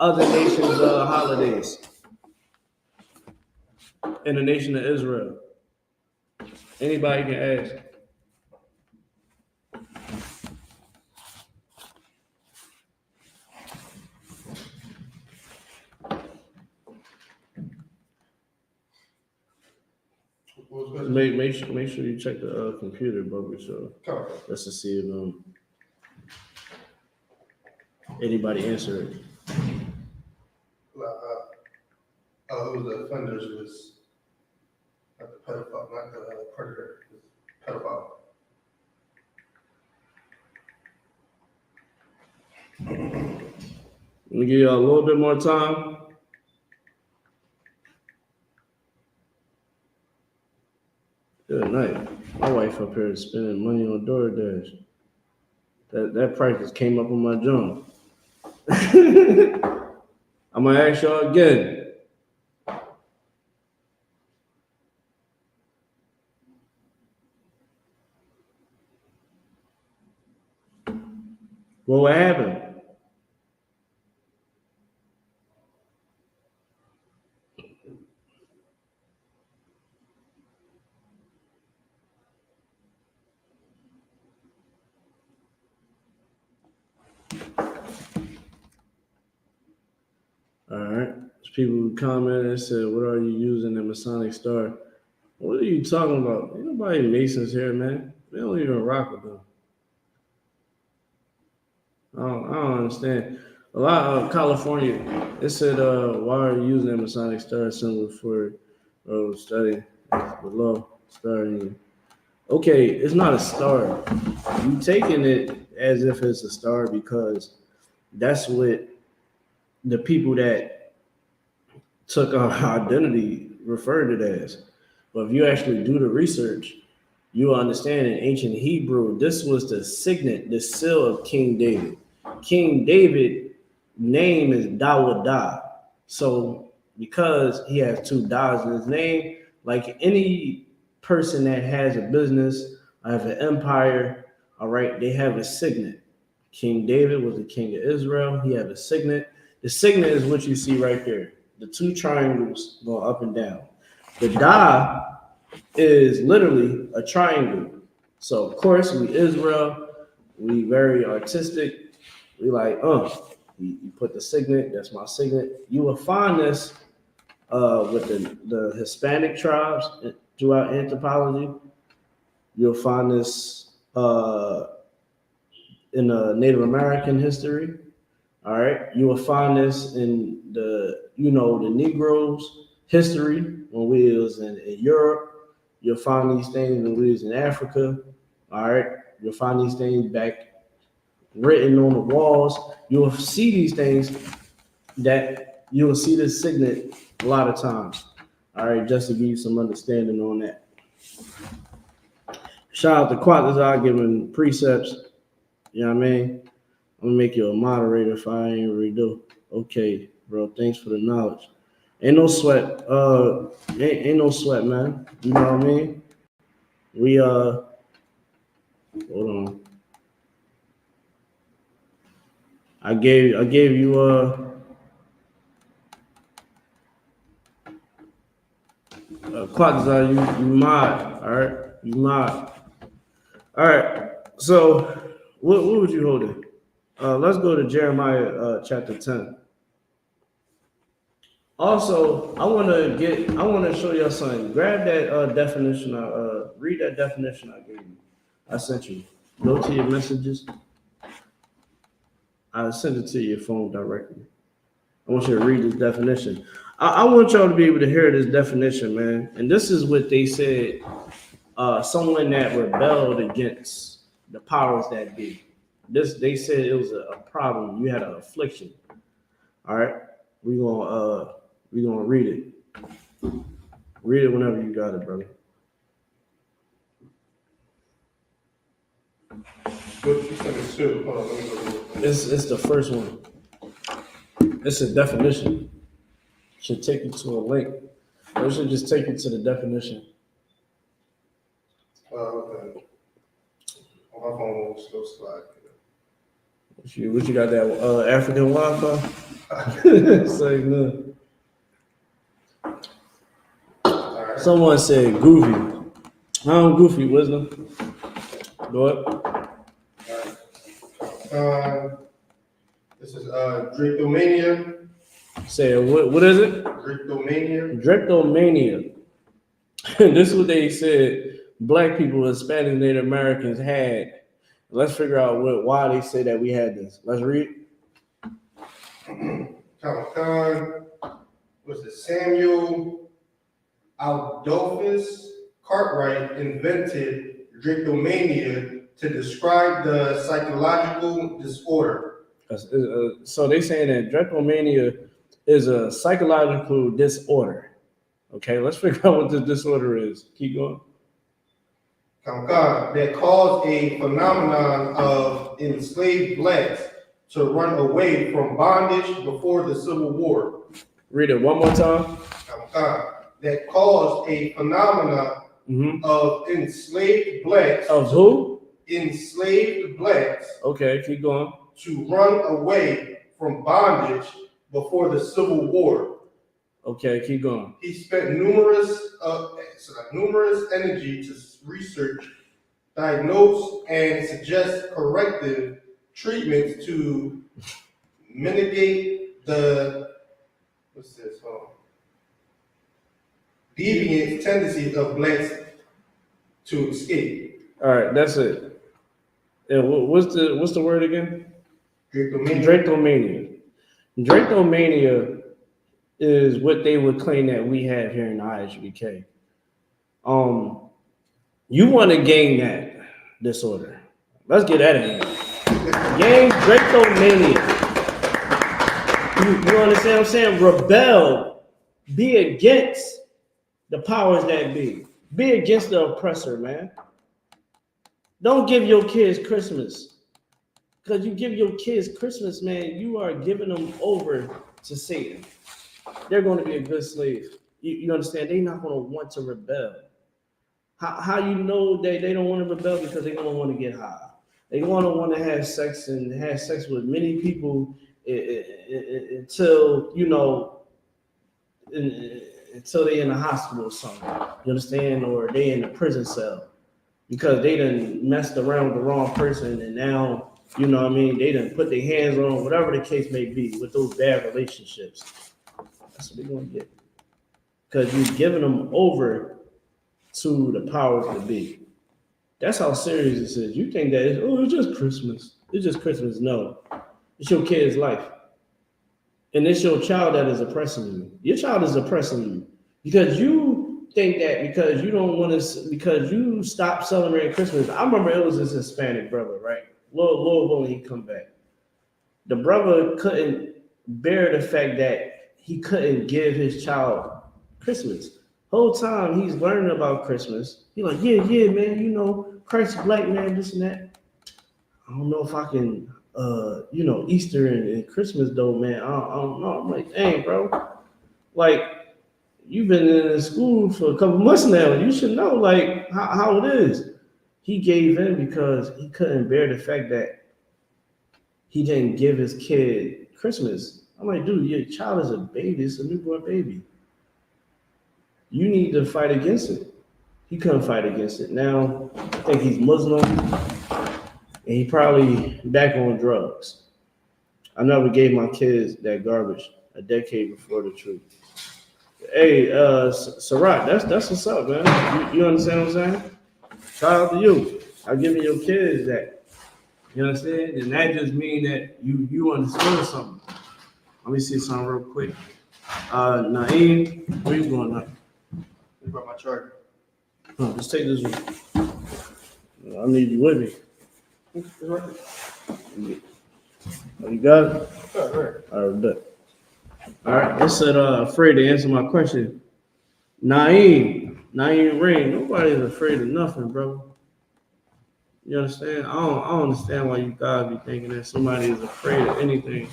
other nations' holidays in the nation of Israel? Anybody can ask. What was the question? Make sure you check the computer, bro. So Come. let's just see if anybody answer it. It was the offenders was not the pedophile, not the predator, the pedophile. Let me give you a little bit more time. Good night. My wife up here is spending money on DoorDash. That price just came up on my joint. I'm gonna ask y'all again. What happened? All right. There's people who commented and said, "What are you using the Masonic star?" What are you talking about? Ain't nobody Masons here, man. We don't even rock with them. I don't understand. A lot of California, it said, "Why are you using the Masonic star symbol for studying the law?" Studying. Okay, it's not a star. You taking it as if it's a star because that's what the people that took our identity referred it as. But if you actually do the research, you understand in ancient Hebrew, this was the signet, the seal of King David. King David name is Dawadah. So because he has two Dahs in his name, like any person that has a business, have an empire, all right, they have a signet. King David was the king of Israel. He had a signet. The signet is what you see right there. The two triangles go up and down. The Dah is literally a triangle. So of course we Israel, we very artistic. We like, you put the signet, that's my signet. You will find this with the Hispanic tribes throughout anthropology. You'll find this in Native American history. All right, you will find this in the Negroes' history when we was in Europe. You'll find these things when we was in Africa. All right, you'll find these things back written on the walls. You'll see these things that you will see this signet a lot of times. All right, just to give you some understanding on that. Shout out to Quatazar giving precepts. You know what I mean? I'm gonna make you a moderator if I ain't already do. Okay, bro. Thanks for the knowledge. Ain't no sweat. Ain't no sweat, man. You know what I mean? We hold on. I gave you Quatazar, you mod, all right? You mod. All right. So what would you hold it? Let's go to Jeremiah chapter 10. Also, I want to show you something. Grab that definition. Read that definition I gave you. I sent you. Go to your messages. I sent it to your phone directly. I want you to read this definition. I want y'all to be able to hear this definition, man. And this is what they said. Someone that rebelled against the powers that be. They said it was a problem. You had an affliction. All right, we're gonna read it. Read it whenever you got it, brother. What you sent it to? Hold on, let me go. It's the first one. It's a definition. Should take you to a link. Or it should just take you to the definition. Okay. On my phone won't still slide. What you got that African Wi-Fi? Say no. All right. Someone said goofy. I'm goofy, wisdom. Go up. This is Draconomania. Say what is it? Draconomania. Draconomania. This is what they said black people, Hispanic, Native Americans had. Let's figure out why they say that we had this. Let's read. Was it Samuel Adolphus Cartwright invented draconomania to describe the psychological disorder. So they saying that draconomania is a psychological disorder. Okay, let's figure out what this disorder is. Keep going. That caused a phenomenon of enslaved blacks to run away from bondage before the Civil War. Read it one more time. That caused a phenomenon of enslaved blacks. Of who? Enslaved blacks. Okay, keep going. To run away from bondage before the Civil War. Okay, keep going. He spent numerous energy to research, diagnose, and suggest corrective treatments to mitigate the deviant tendencies of blacks to escape. All right, that's it. And what's the word again? Draconomania. Draconomania is what they would claim that we have here in the I.S.U.P.K. You want to gain that disorder. Let's get that in here. Gain Draconomania. You understand what I'm saying? Rebel. Be against the powers that be. Be against the oppressor, man. Don't give your kids Christmas. Because you give your kids Christmas, man, you are giving them over to Satan. They're going to be a good slave. You understand? They're not going to want to rebel. How you know they don't want to rebel? Because they're going to want to get high. They're going to want to have sex and have sex with many people until, until they're in a hospital or something. You understand? Or they in a prison cell. Because they done messed around with the wrong person and now, they done put their hands on whatever the case may be with those bad relationships. That's what they're going to get. Because you're giving them over to the powers that be. That's how serious this is. You think that it's just Christmas. It's just Christmas. No. It's your kid's life. And it's your child that is oppressing you. Your child is oppressing you. Because you think that because you stopped celebrating Christmas. I remember it was this Hispanic brother, right? Lord when he come back. The brother couldn't bear the fact that he couldn't give his child Christmas. Whole time he's learning about Christmas. He's like, yeah, man, Christ is black, man, this and that. I don't know if I can, Easter and Christmas though, man. I don't know. I'm like, dang, bro. Like, you've been in school for a couple months now. You should know, like, how it is. He gave in because he couldn't bear the fact that he didn't give his kid Christmas. I'm like, dude, your child is a baby. It's a newborn baby. You need to fight against it. He couldn't fight against it. Now, I think he's Muslim, and he probably back on drugs. I never gave my kids that garbage a decade before the truth. Hey, Sarat, that's what's up, man. You understand what I'm saying? Shout out to you. I'm giving your kids that. You understand? And that just means that you understand something. Let me see something real quick. Naeem, where you going now? I brought my charger. Just take this one. I need you with me. Oh, you got it? All right. All right, good. All right, it said afraid to answer my question. Naeem Rain, nobody's afraid of nothing, bro. You understand? I don't understand why you guys be thinking that somebody is afraid of anything.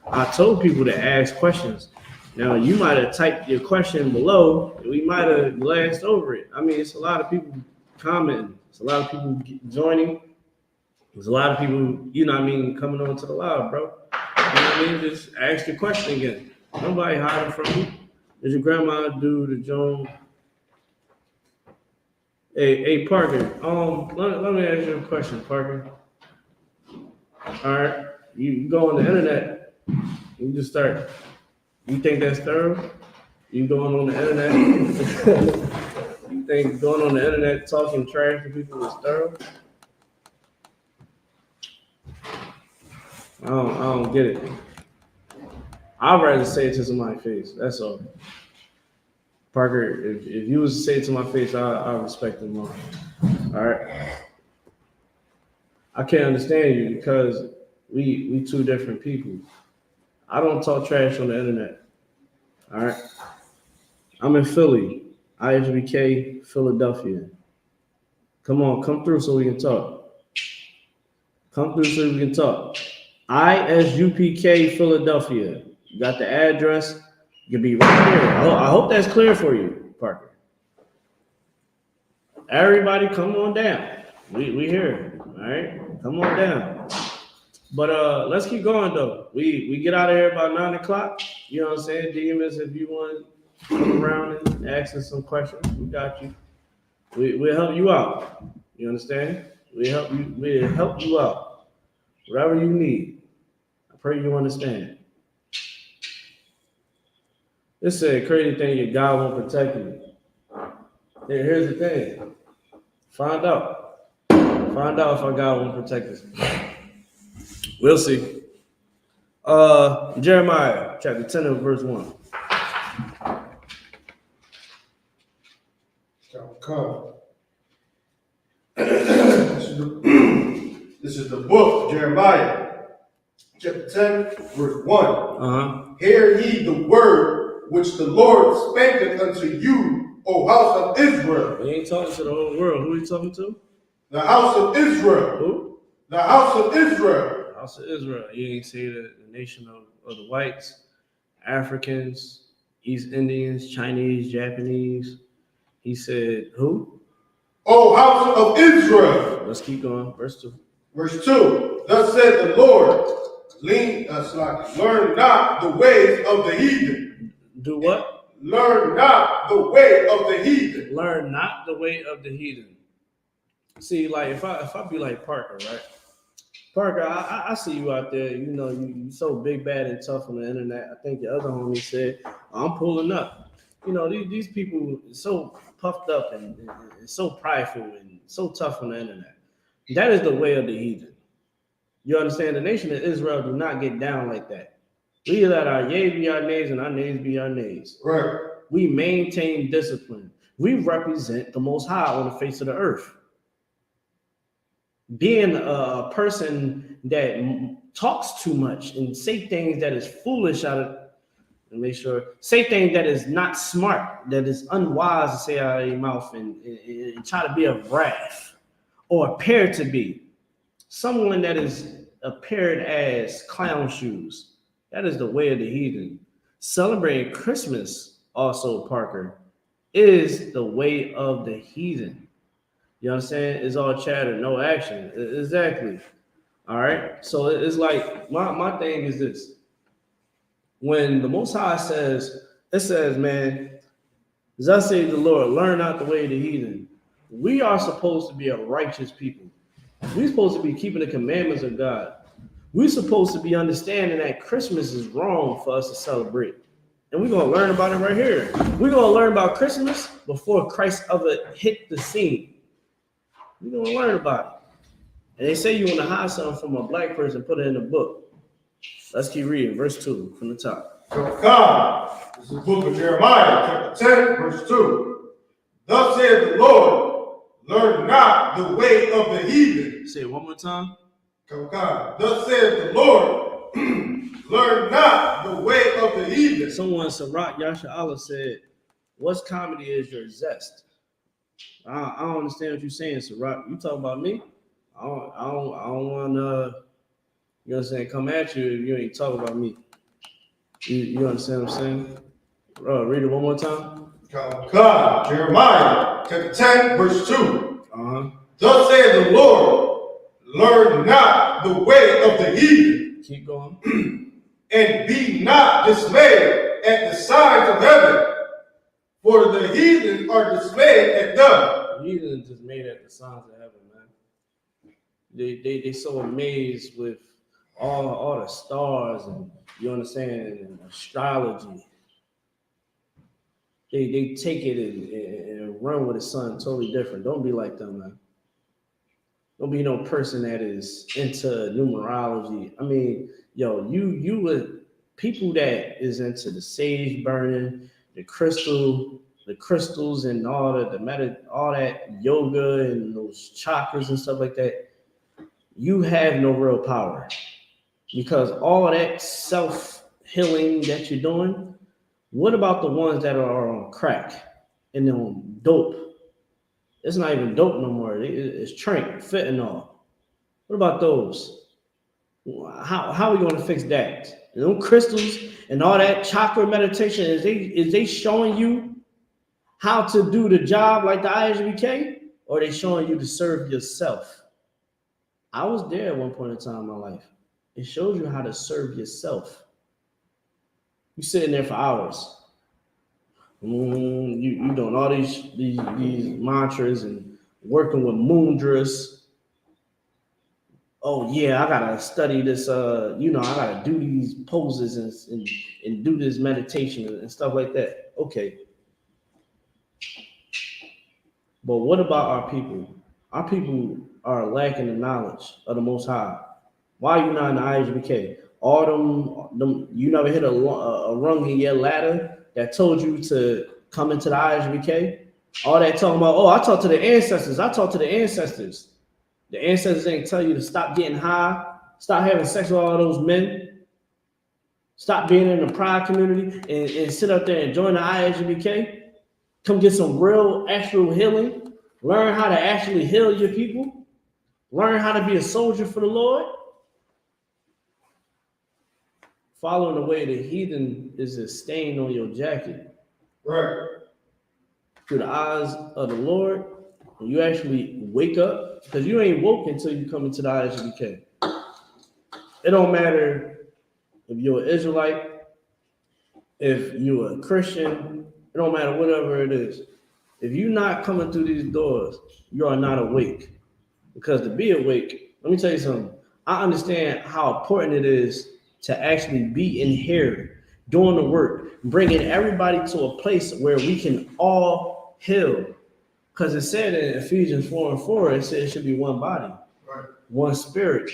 I told people to ask questions. Now, you might have typed your question below, and we might have glanced over it. I mean, it's a lot of people commenting. It's a lot of people joining. There's a lot of people, coming on to the live, bro. Just ask your question again. Nobody hiding from you. Did your grandma do the Joan? Hey, Parker. Let me ask you a question, Parker. All right, you go on the internet, you just start. You think that's thorough? You going on the internet? You think going on the internet talking trash to people is thorough? I don't get it. I'd rather say it to somebody's face. That's all. Parker, if you was to say it to my face, I respect it more. All right. I can't understand you because we two different people. I don't talk trash on the internet. All right. I'm in Philly, I.S.U.P.K, Philadelphia. Come on, come through so we can talk. Come through so we can talk. I.S.U.P.K, Philadelphia. You got the address. You can be right here. I hope that's clear for you, Parker. Everybody, come on down. We here. All right, come on down. But let's keep going though. We get out of here about 9 o'clock. You know what I'm saying, Demons? If you want to come around and ask us some questions, we got you. We'll help you out. You understand? We'll help you out. Whatever you need. I pray you understand. This is a crazy thing that God won't protect you. Here's the thing. Find out. Find out if our God won't protect us. We'll see. Jeremiah chapter 10 and verse 1. Come. This is the book of Jeremiah, chapter 10, verse 1. Hear ye the word which the Lord spake unto you, O house of Israel. He ain't talking to the whole world. Who are you talking to? The house of Israel. Who? The house of Israel. The house of Israel. He ain't say the nation of the whites, Africans, East Indians, Chinese, Japanese. He said, who? O house of Israel. Let's keep going. Verse 2. Verse 2. Thus said the Lord, learn not the ways of the heathen. Do what? Learn not the way of the heathen. Learn not the way of the heathen. See, like if I be like Parker, right? Parker, I see you out there. You know, you so big, bad, and tough on the internet. I think your other homie said, I'm pulling up. You know, these people are so puffed up and so prideful and so tough on the internet. That is the way of the heathen. You understand? The nation of Israel do not get down like that. We let our yea be our nays and our nays be our nays. Right. We maintain discipline. We represent the Most High on the face of the earth. Being a person that talks too much and say things that is foolish say things that is not smart, that is unwise to say out of your mouth and try to be of wrath or appear to be someone that is appeared as clown shoes. That is the way of the heathen. Celebrating Christmas also, Parker, is the way of the heathen. You understand? It's all chatter, no action. Exactly. All right. So it's like my thing is this. When the Most High says, man, as I say the Lord, learn not the way of the heathen. We are supposed to be a righteous people. We're supposed to be keeping the commandments of God. We're supposed to be understanding that Christmas is wrong for us to celebrate. And we're going to learn about it right here. We're going to learn about Christmas before Christ ever hit the scene. We're going to learn about it. And they say you want to hide something from a black person, put it in the book. Let's keep reading. Verse 2 from the top. Come. This is the book of Jeremiah, chapter 10, verse 2. Thus saith the Lord, learn not the way of the heathen. Say it one more time. Come. Thus saith the Lord, learn not the way of the heathen. Someone, Sarat Yasha Allah, said, what's comedy is your zest? I don't understand what you're saying, Sarat. You talking about me? I don't want to, you know what I'm saying, come at you if you ain't talking about me. You understand what I'm saying? Read it one more time. Come. Jeremiah, chapter 10, verse 2. Thus saith the Lord, learn not the way of the heathen. Keep going. And be not dismayed at the signs of heaven, for the heathen are dismayed at them. Heathens just made at the signs of heaven, man. They so amazed with all the stars and you understand and astrology. They take it and run with it something totally different. Don't be like them, man. Don't be no person that is into numerology. I mean, yo, you would people that is into the sage burning, the crystals and all all that yoga and those chakras and stuff like that. You have no real power because all that self-healing that you're doing. What about the ones that are on crack and on dope? It's not even dope no more. It's trank, fentanyl. What about those? How are we going to fix that? Those crystals and all that chakra meditation, is they showing you how to do the job like the I.S.U.P.K, or are they showing you to serve yourself? I was there at one point in time in my life. It shows you how to serve yourself. You sitting there for hours. You doing all these mantras and working with mudras. Oh yeah, I gotta study this. I gotta do these poses and do this meditation and stuff like that. Okay, but what about our people? Our people are lacking the knowledge of the Most High. Why are you not in the I.S.U.P.K? All them you never hit a rung in your ladder that told you to come into the I.S.U.P.K? All that talking about, oh, I talked to the ancestors. The ancestors ain't tell you to stop getting high, stop having sex with all those men, stop being in the pride community and sit up there and join the I.S.U.P.K. Come get some real actual healing. Learn how to actually heal your people. Learn how to be a soldier for the Lord. Following the way the heathen is a stain on your jacket. Right. Through the eyes of the Lord, when you actually wake up, because you ain't woke until you come into the I.S.U.P.K. It don't matter if you're an Israelite, if you're a Christian, it don't matter whatever it is. If you're not coming through these doors, you are not awake. Because to be awake, let me tell you something. I understand how important it is to actually be in here, doing the work, bringing everybody to a place where we can all heal. Because it said in Ephesians 4:4, it said it should be one body, right, one spirit,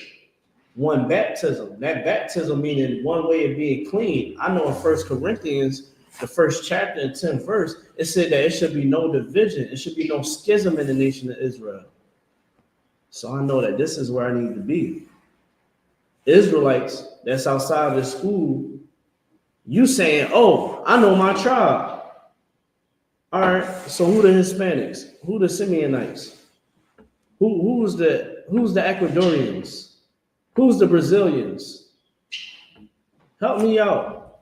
one baptism. That baptism meaning one way of being clean. I know in 1 Corinthians, the 1st chapter and 10th verse, it said that it should be no division. It should be no schism in the nation of Israel. So I know that this is where I need to be. Israelites that's outside of the school, you saying, oh, I know my tribe. All right, so who the Hispanics? Who the Simeonites? Who's the Ecuadorians? Who's the Brazilians? Help me out.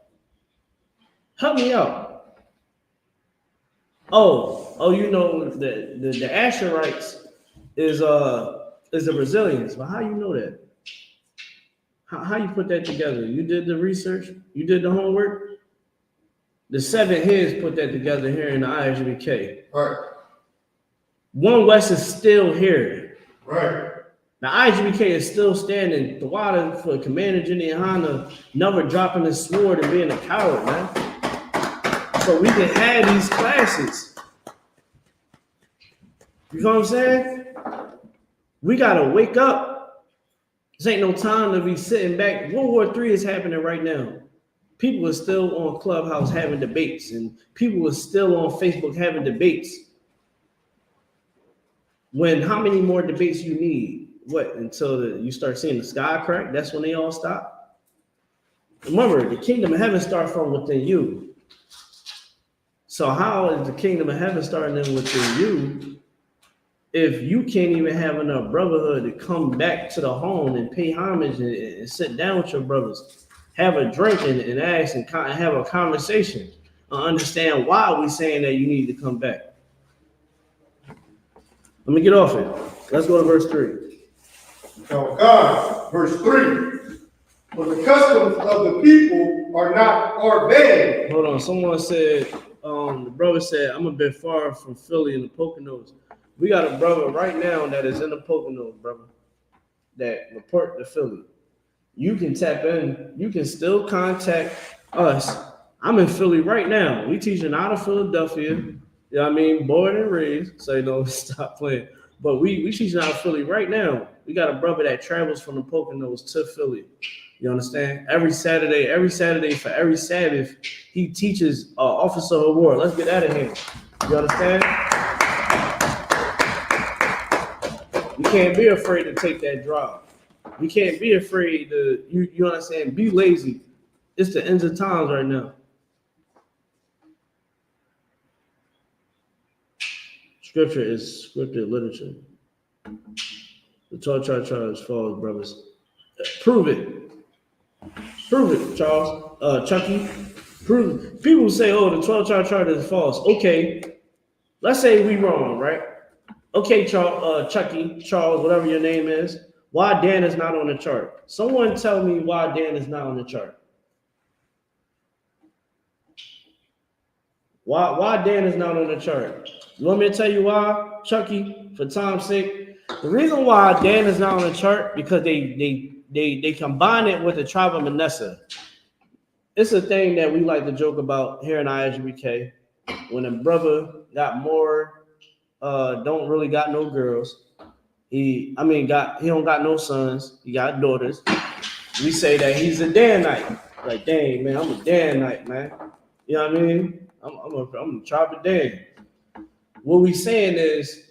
Help me out. Oh, you know the Asherites is the Brazilians. But how you know that? How you put that together? You did the research? You did the homework? The 7 heads put that together here in the I.S.U.P.K. Right. One West is still here. Right. The I.S.U.P.K is still standing. The water for Commander GEN.YAHANNA never dropping his sword and being a coward, man. So we can have these classes. You know what I'm saying? We gotta wake up. This ain't no time to be sitting back. World War III is happening right now. People are still on Clubhouse having debates, and people are still on Facebook having debates. When how many more debates you need? What, until you start seeing the sky crack? That's when they all stop. Remember, the kingdom of heaven starts from within you. So how is the kingdom of heaven starting within you if you can't even have enough brotherhood to come back to the home and pay homage and sit down with your brothers, have a drink and ask and have a conversation, understand why we're saying that you need to come back? Let me get off it. Let's go to verse 3. Now God, verse 3. For the customs of the people are bad. Hold on. Someone said, the brother said, I'm a bit far from Philly and the Poconos. We got a brother right now that is in the Poconos, brother, that report to Philly. You can tap in. You can still contact us. I'm in Philly right now. We teaching out of Philadelphia. You know what I mean? Born and raised. So, stop playing. But we teaching out of Philly right now. We got a brother that travels from the Poconos to Philly. You understand? Every Saturday for every Sabbath, he teaches Officer Award. Let's get out of here. You understand? You can't be afraid to take that drive. You can't be afraid to, you understand? Be lazy. It's the ends of times right now. Scripture is scripture literature. The 12 tribe chart is false, brothers. Prove it. Prove it, Charles. Chucky. Prove it. People say, oh, the 12 tribe chart is false. Okay. Let's say we wrong, right? Okay, Chucky, Charles, whatever your name is. Why Dan is not on the chart? Someone tell me why Dan is not on the chart. Why Dan is not on the chart? You want me to tell you why, Chucky? For time's sake, the reason why Dan is not on the chart because they combine it with the tribe of Manasseh. It's a thing that we like to joke about here in I.S.U.P.K. When a brother got more, don't really got no girls. He don't got no sons. He got daughters. We say that he's a Danite. Like, dang, man, I'm a Danite, man. You know what I mean? I'm a tribe of Dan. What we saying is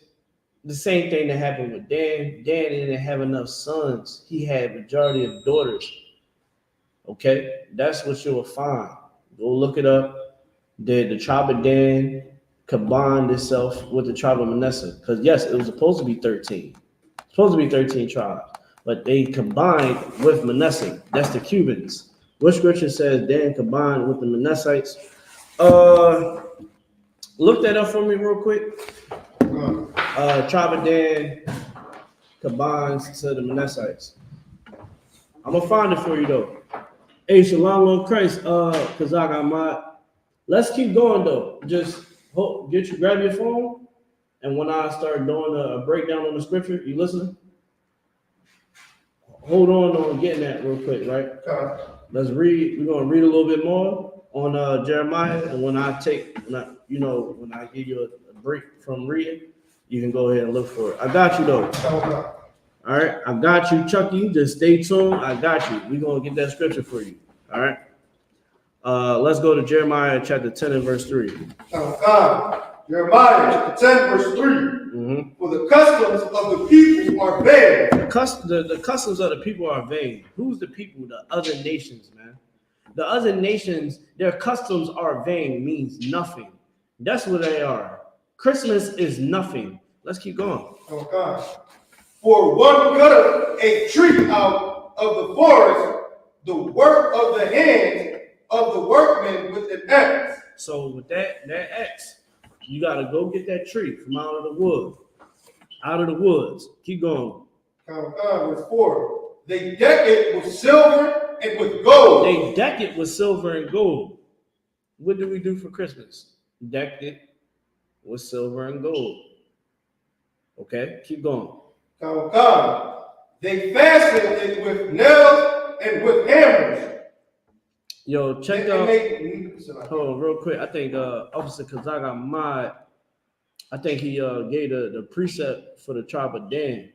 the same thing that happened with Dan. Dan didn't have enough sons. He had majority of daughters. Okay, that's what you'll find. Go look it up. The tribe of Dan combined itself with the tribe of Manasseh. Because yes, it was supposed to be 13. Supposed to be 13 tribes, but they combined with Manasseh. That's the Cubans. What scripture says Dan combined with the Manassites? Look that up for me real quick. Tribe of Dan combines to the Manassites. I'm gonna find it for you though. Hey, shalom on Christ, Kazak Ahmad. Let's keep going though. Just grab your phone, and when I start doing a breakdown on the scripture, you listening? Hold on getting that real quick, right? Okay. Let's read. We're gonna read a little bit more on Jeremiah, and when I give you a break from reading, you can go ahead and look for it. I got you though. Okay. All right, I got you, Chucky. Just stay tuned. I got you. We're gonna get that scripture for you. All right. Let's go to Jeremiah chapter 10 and verse 3. Jeremiah chapter 10, verse 3. Mm-hmm. For the customs of the people are vain. The customs of the people are vain. Who's the people? The other nations, man. The other nations, their customs are vain, means nothing. That's what they are. Christmas is nothing. Let's keep going. Okay. For one cutteth a tree out of the forest, the work of the hands of the workmen with an axe. So with that axe, you gotta go get that tree from out of the wood. Out of the woods. Keep going. Verse 4. They deck it with silver and with gold. They deck it with silver and gold. What do we do for Christmas? Deck it with silver and gold. Okay, keep going. They fasten it with nails and with hammers. Yo, check out. Hold on, real quick. I think Officer Kazaga Ahmad, I think he gave the precept for the tribe of Dan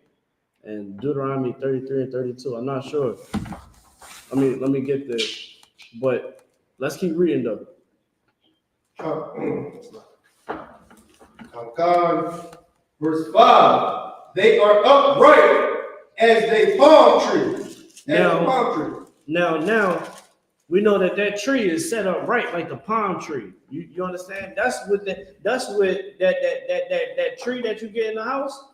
and Deuteronomy 33 and 32. I'm not sure. Let me get there. But let's keep reading though. Verse 5. They are upright as a palm tree. Now, we know that tree is set up right like the palm tree. You understand? That's what that tree that you get in the house.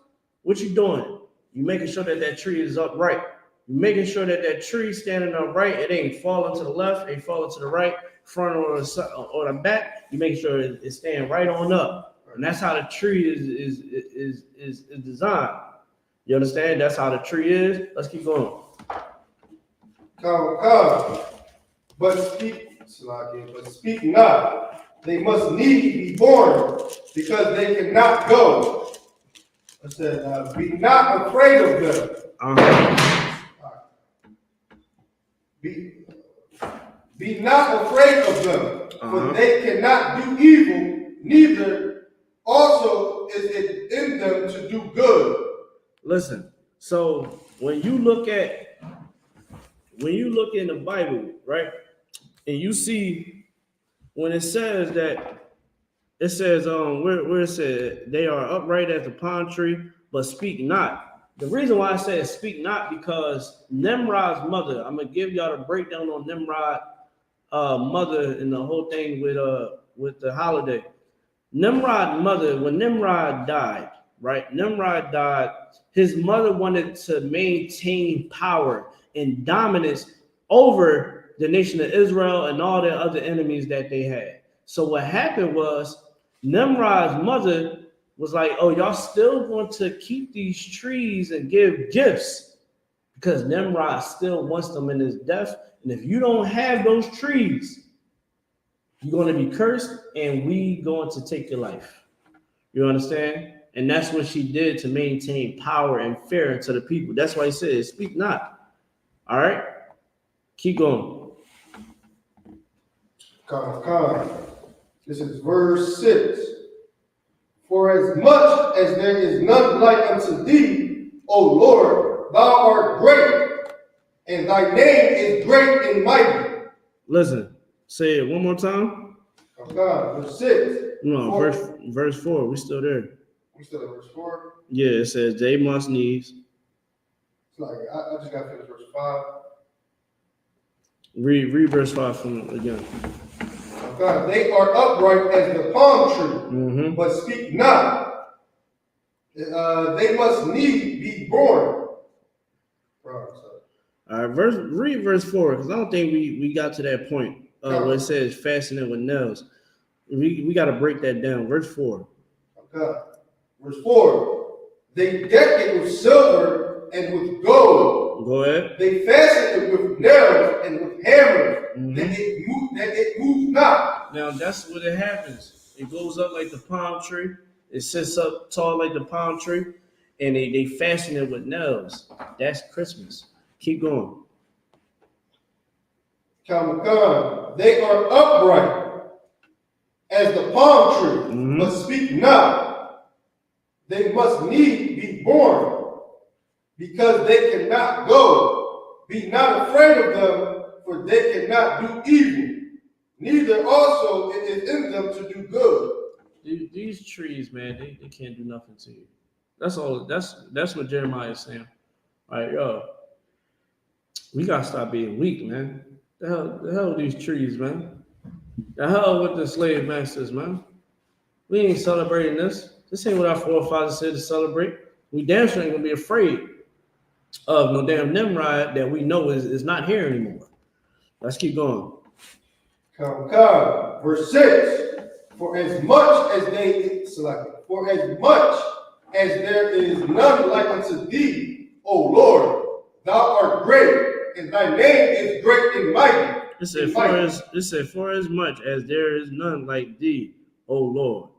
What you doing? You making sure that tree is upright. You making sure that tree standing upright. It ain't falling to the left, ain't falling to the right, front or the back. You make sure it's staying right on up. And that's how the tree is designed. You understand? That's how the tree is. Let's keep going. But speak not. They must need be born, because they cannot go. It says, be not afraid of them. Be not afraid of them, for they cannot do evil, neither also is it in them to do good. Listen, so when you look in the Bible, right, and you see when it says that, it says where it says they are upright as the palm tree, but speak not. The reason why I say speak not, because Nimrod's mother, I'm gonna give y'all the breakdown on Nimrod mother and the whole thing with the holiday. Nimrod's mother, when Nimrod died, right? Nimrod died. His mother wanted to maintain power and dominance over the nation of Israel and all the other enemies that they had. So what happened was Nimrod's mother was like, oh, y'all still want to keep these trees and give gifts, because Nimrod still wants them in his death. And if you don't have those trees, you're going to be cursed, and we going to take your life. You understand? And that's what she did to maintain power and fear to the people. That's why he says, speak not. All right? Keep going. Come. This is verse 6. For as much as there is none like unto thee, O Lord, thou art great, and thy name is great and mighty. Listen, say it one more time. Verse 6. No, verse 4. We still there. We still at verse 4? Yeah, it says they must needs. It's like, I just got to finish verse 5. Read verse 5 from again. They are upright as the palm tree, but speak not. They must need be born. All right, read verse 4, because I don't think we got to that point where it says fasten it with nails. We got to break that down. Verse 4. Okay. Verse 4. They deck it with silver and with gold. Go ahead. They fasten it with nails and with hammers. That it moves not. Now that's what it happens. It goes up like the palm tree. It sits up tall like the palm tree, and they fasten it with nails. That's Christmas. Keep going. They are upright as the palm tree, but speak not. They must need be born, because they cannot go. Be not afraid of them, for they cannot do evil. Neither also it is in them to do good. These trees, man, they can't do nothing to you. That's all. That's what Jeremiah is saying. All right, yo, we gotta stop being weak, man. The hell with these trees, man. The hell with the slave masters, man. We ain't celebrating this. This ain't what our forefathers said to celebrate. We damn sure ain't gonna be afraid of no damn Nimrod that we know is not here anymore. Let's keep going. Verse 6. For as much as there is none like unto thee, O Lord, thou art great, and thy name is great and mighty. It said, for as much as there is none like thee, O Lord.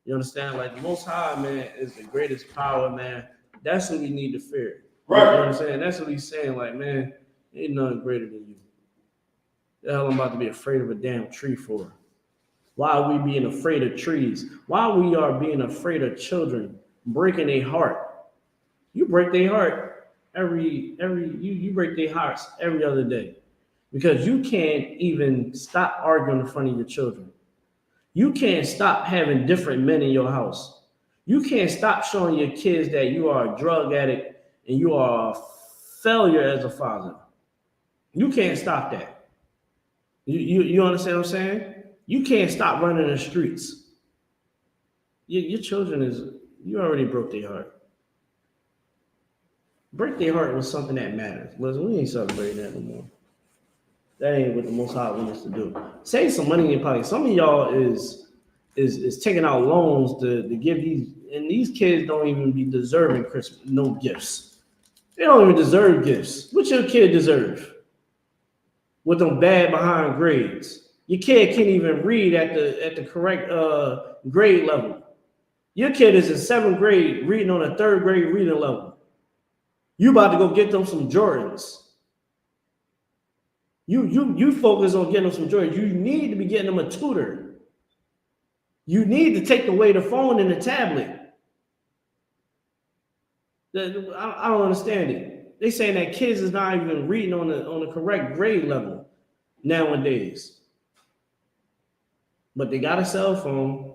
You understand? Like the Most High, man, is the greatest power, man. That's what we need to fear. Right. You know what I'm saying? That's what he's saying. Like, man, ain't nothing greater than you. The hell I'm about to be afraid of a damn tree for? Why are we being afraid of trees? Why we are being afraid of children breaking their heart? You break their heart you break their hearts every other day, because you can't even stop arguing in front of your children. You can't stop having different men in your house. You can't stop showing your kids that you are a drug addict and you are a failure as a father. You can't stop that. You understand what I'm saying? You can't stop running the streets. Your children you already broke their heart. Break their heart with something that matters. Listen, we ain't celebrating that no more. That ain't what the Most High wants us to do. Save some money in your pocket. Some of y'all is taking out loans to give these kids don't even be deserving Christmas, no gifts. They don't even deserve gifts. What your kid deserve? With them bad behind grades. Your kid can't even read at the correct grade level. Your kid is in 7th grade reading on a 3rd grade reading level. You about to go get them some Jordans. You focus on getting them some Jordans. You need to be getting them a tutor. You need to take away the phone and the tablet. I don't understand it. They saying that kids is not even reading on the correct grade level nowadays. But they got a cell phone.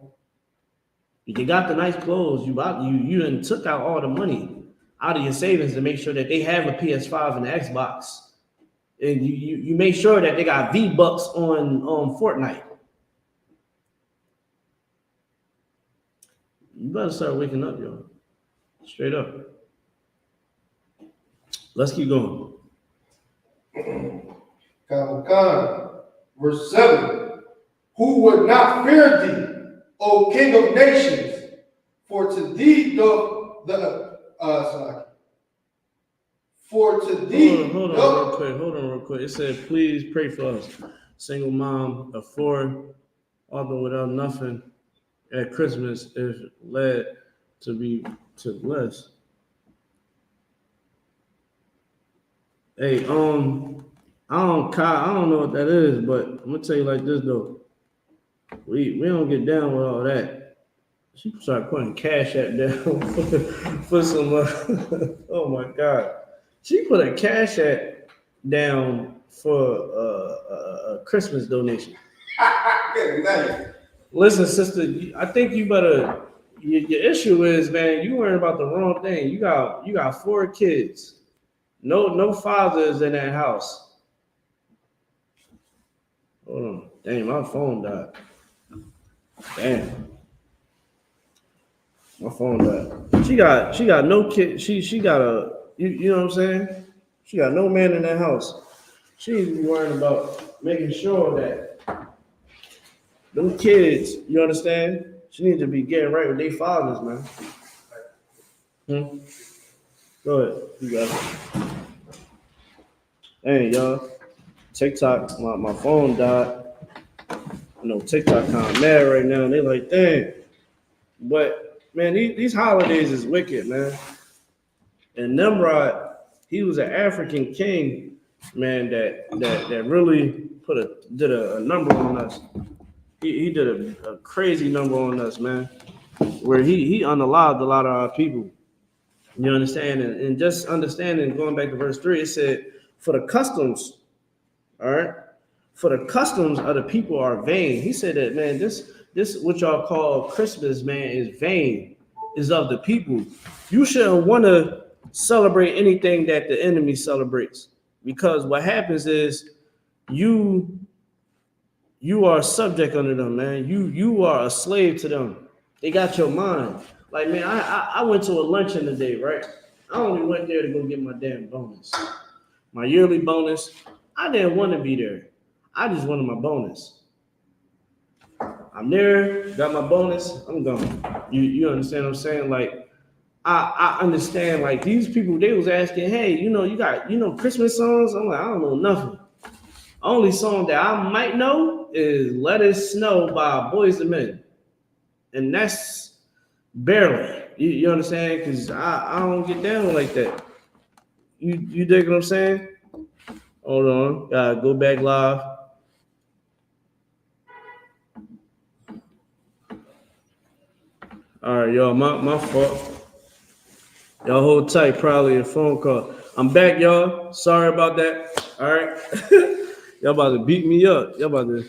They got the nice clothes. You done took out all the money out of your savings to make sure that they have a PS5 and an Xbox. And you make sure that they got V-Bucks on Fortnite. You better start waking up, yo. Straight up. Let's keep going. Verse 7. Who would not fear thee, O King of nations? For to thee doth Hold on real quick. It said, please pray for us. Single mom, a 4, although without nothing at Christmas is led to less. Hey, I don't know what that is, but I'm gonna tell you like this though. We don't get down with all that. She started putting Cash App down for some. Oh my God, she put a Cash App down for a Christmas donation. Listen, sister, I think you better. Your issue is, man, you worrying about the wrong thing. You got 4 kids. No fathers in that house. Hold on. Damn, my phone died. Damn. My phone died. She got no kid. She got you know what I'm saying? She got no man in that house. She's worrying about making sure that them kids, you understand? She needs to be getting right with their fathers, man. Go ahead. You got it. Hey, y'all. TikTok, my phone died. You know, TikTok kind of mad right now. They like, dang. But, man, these holidays is wicked, man. And Nimrod, he was an African king, man, that really did a number on us. He did a crazy number on us, man, where he unalived a lot of our people. You understand? And just understanding, going back to verse 3, it said, for the customs, all right, for the customs of the people are vain. He said that, man, this what y'all call Christmas, man, is vain, is of the people. You shouldn't want to celebrate anything that the enemy celebrates, because what happens is you are subject under them, man. You are a slave to them. They got your mind. Like, man, I went to a luncheon today, right? I only went there to go get my damn bonus. My yearly bonus. I didn't want to be there. I just wanted my bonus. I'm there, got my bonus, I'm gone. You understand what I'm saying? Like, I understand, like, these people, they was asking, hey, you got Christmas songs? I'm like, I don't know nothing. Only song that I might know is Let It Snow by Boys II Men. And that's barely. You understand? Because I don't get down like that. You dig what I'm saying? Hold on. Gotta go back live. All right, y'all. My fault. Y'all hold tight. Probably a phone call. I'm back, y'all. Sorry about that. All right. Y'all about to beat me up. Y'all about to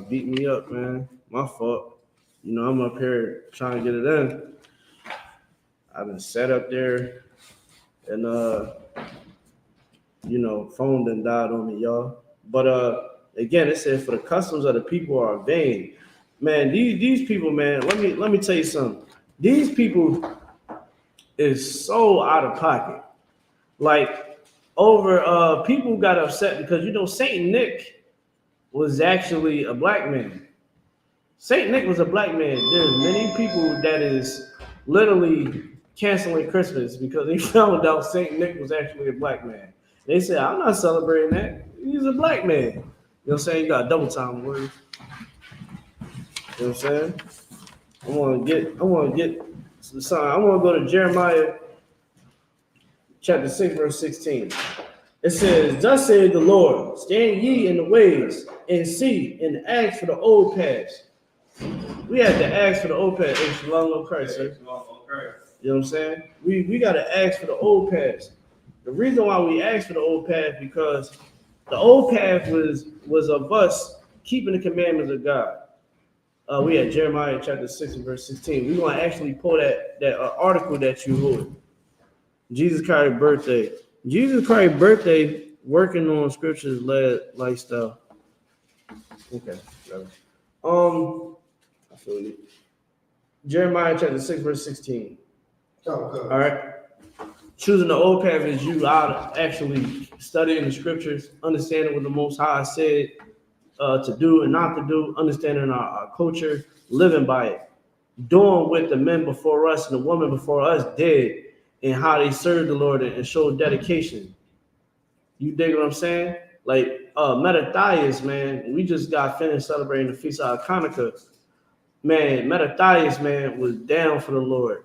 beat me up, man. My fault. I'm up here trying to get it in. I've been sat up there and phone done died on me, y'all. But again, it said for the customs of the people are vain. Man, these people, man, let me tell you something. These people is so out of pocket. Like, over people got upset because Saint Nick was actually a black man. Saint Nick was a black man. There's many people that is literally canceling Christmas because they found out Saint Nick was actually a black man. They said, I'm not celebrating that. He's a black man. You know what I'm saying? You got double time words. You know what I'm saying? I want to get some sign. I want to go to Jeremiah chapter 6, verse 16. It says, thus saith the Lord, stand ye in the ways and see and ask for the old paths. We have to ask for the old paths. Hey, shalom, Lord Christ, sir. You know what I'm saying? We got to ask for the old paths. The reason why we ask for the old path because the old path was of us keeping the commandments of God. We had Jeremiah chapter 6 and verse 16. We're going to actually pull that article that you wrote. Jesus Christ's birthday. Jesus Christ's birthday, working on scriptures led lifestyle. Okay. I feel you. Jeremiah chapter 6, verse 16. All right. Choosing the old path is you out actually studying the scriptures, understanding what the Most High said to do and not to do, understanding our culture, living by it, doing what the men before us and the women before us did and how they served the Lord and showed dedication. You dig what I'm saying? Like Mattathias, man, we just got finished celebrating the Feast of Hanukkah. Man, Mattathias, man, was down for the Lord.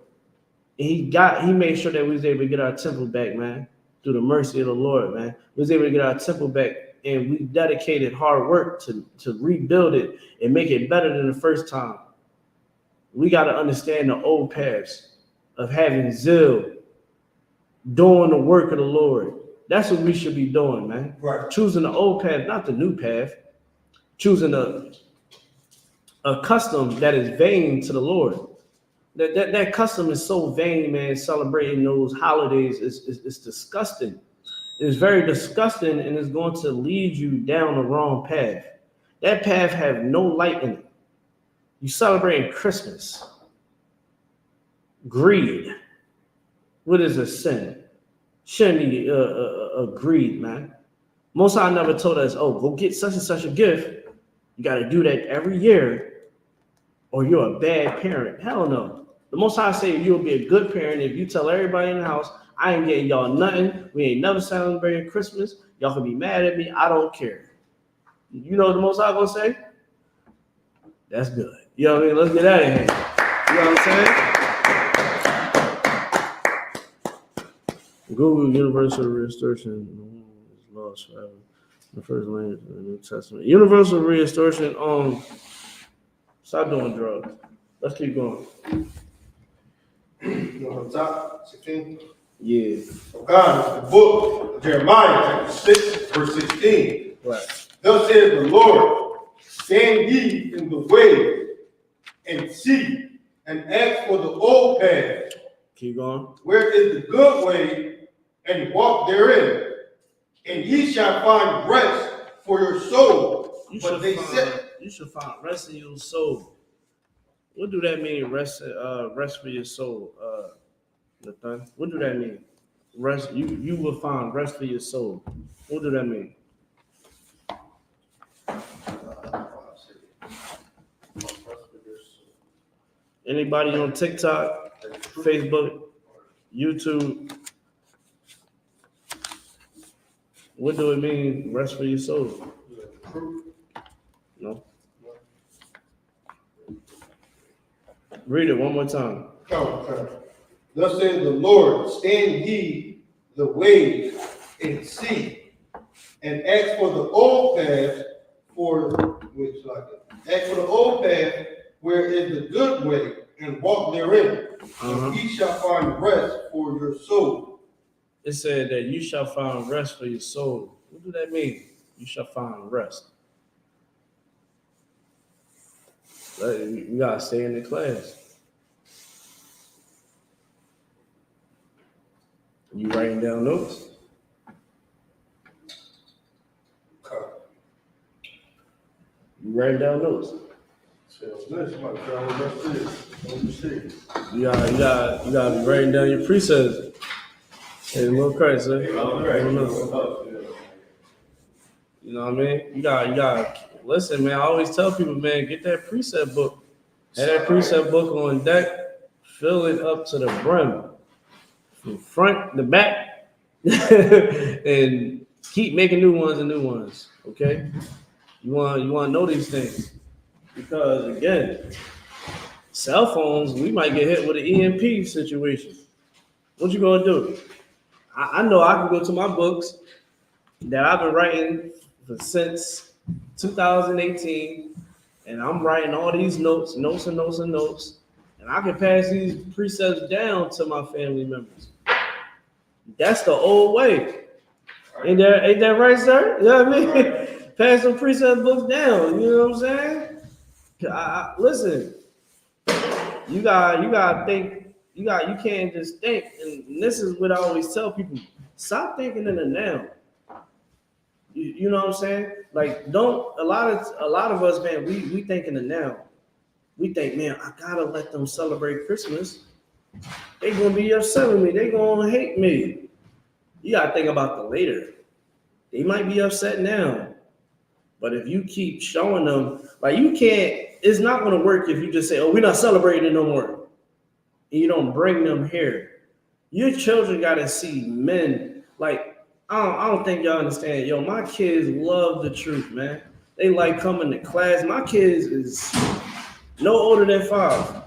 And he made sure that we was able to get our temple back, man, through the mercy of the Lord, man. We was able to get our temple back, and we dedicated hard work to rebuild it and make it better than the first time. We got to understand the old paths of having zeal, doing the work of the Lord. That's what we should be doing, man. Right. Choosing the old path, not the new path. Choosing a custom that is vain to the Lord. That custom is so vain, man. Celebrating those holidays is disgusting. It's very disgusting, and it's going to lead you down the wrong path. That path have no light in it. You celebrating Christmas. Greed. What is a sin? Shouldn't be a greed, man. Most High never told us, oh, go get such and such a gift. You got to do that every year, or you're a bad parent. Hell no. The Most High say you'll be a good parent if you tell everybody in the house, I ain't getting y'all nothing. We ain't never celebrating Christmas. Y'all can be mad at me. I don't care. You know what the Most High gonna say? That's good. You know what I mean? Let's get out of here. You know what I'm saying? Google Universal Restoration is lost forever. The first language in the New Testament. Universal Restoration. Stop doing drugs. Let's keep going. You know, on top, 16. Yeah. God, the book of Jeremiah, chapter 6, verse 16. Right. Thus says the Lord, stand ye in the way and see and ask for the old path. Keep going. Where is the good way, and walk therein, and ye shall find rest for your soul. You should find rest in your soul. What do that mean? Rest for your soul. Nathan. What do that mean? Rest. You will find rest for your soul. What do that mean? Anybody on TikTok, Facebook, YouTube? What do it mean? Rest for your soul. No. Read it one more time. Okay. Thus says the Lord, stand ye the ways and see, and ask for the old path ask for the old path where is the good way, and walk therein, and ye shall find rest for your soul. It said that you shall find rest for your soul. What do that mean? You shall find rest. You gotta stay in the class. You writing down notes? You writing down notes? You gotta be writing down your precepts. Hey, Lord Christ, sir. You know what I mean? You gotta listen, man. I always tell people, man, get that precept book. Have that precept book on deck. Fill it up to the brim. From front to back. And keep making new ones, okay? You want to know these things. Because again, Cell phones, we might get hit with an EMP situation. What you gonna do? I know I can go to my books that I've been writing since 2018, and I'm writing all these notes, and I can pass these precepts down to my family members. That's the old way. Ain't that right, sir? You know what I mean? Right. Pass some precept books down. You know what I'm saying? Listen, you got to think. You can't just think. And this is what I always tell people: stop thinking in the now. You know what I'm saying? Like, don't a lot of us, man. We think in the now. We think, man, I gotta let them celebrate Christmas. They gonna be upset with me. They gonna hate me. You gotta think about the later. They might be upset now, but if you keep showing them, like you can't, it's not gonna work if you just say, "Oh, we're not celebrating no more," and you don't bring them here. Your children gotta see men. Like I don't think y'all understand. Yo, my kids love the truth, man. They like coming to class. My kids is no older than 5.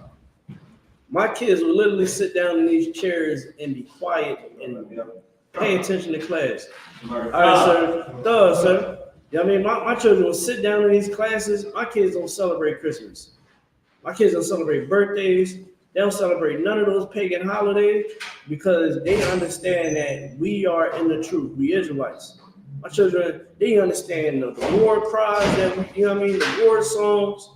My kids will literally sit down in these chairs and be quiet and pay attention to class. All right, sir. Sir. You know what I mean? My children will sit down in these classes. My kids don't celebrate Christmas. My kids don't celebrate birthdays. They don't celebrate none of those pagan holidays because they understand that we are in the truth. We Israelites. My children, they understand the war cries that you know what I mean, the war songs.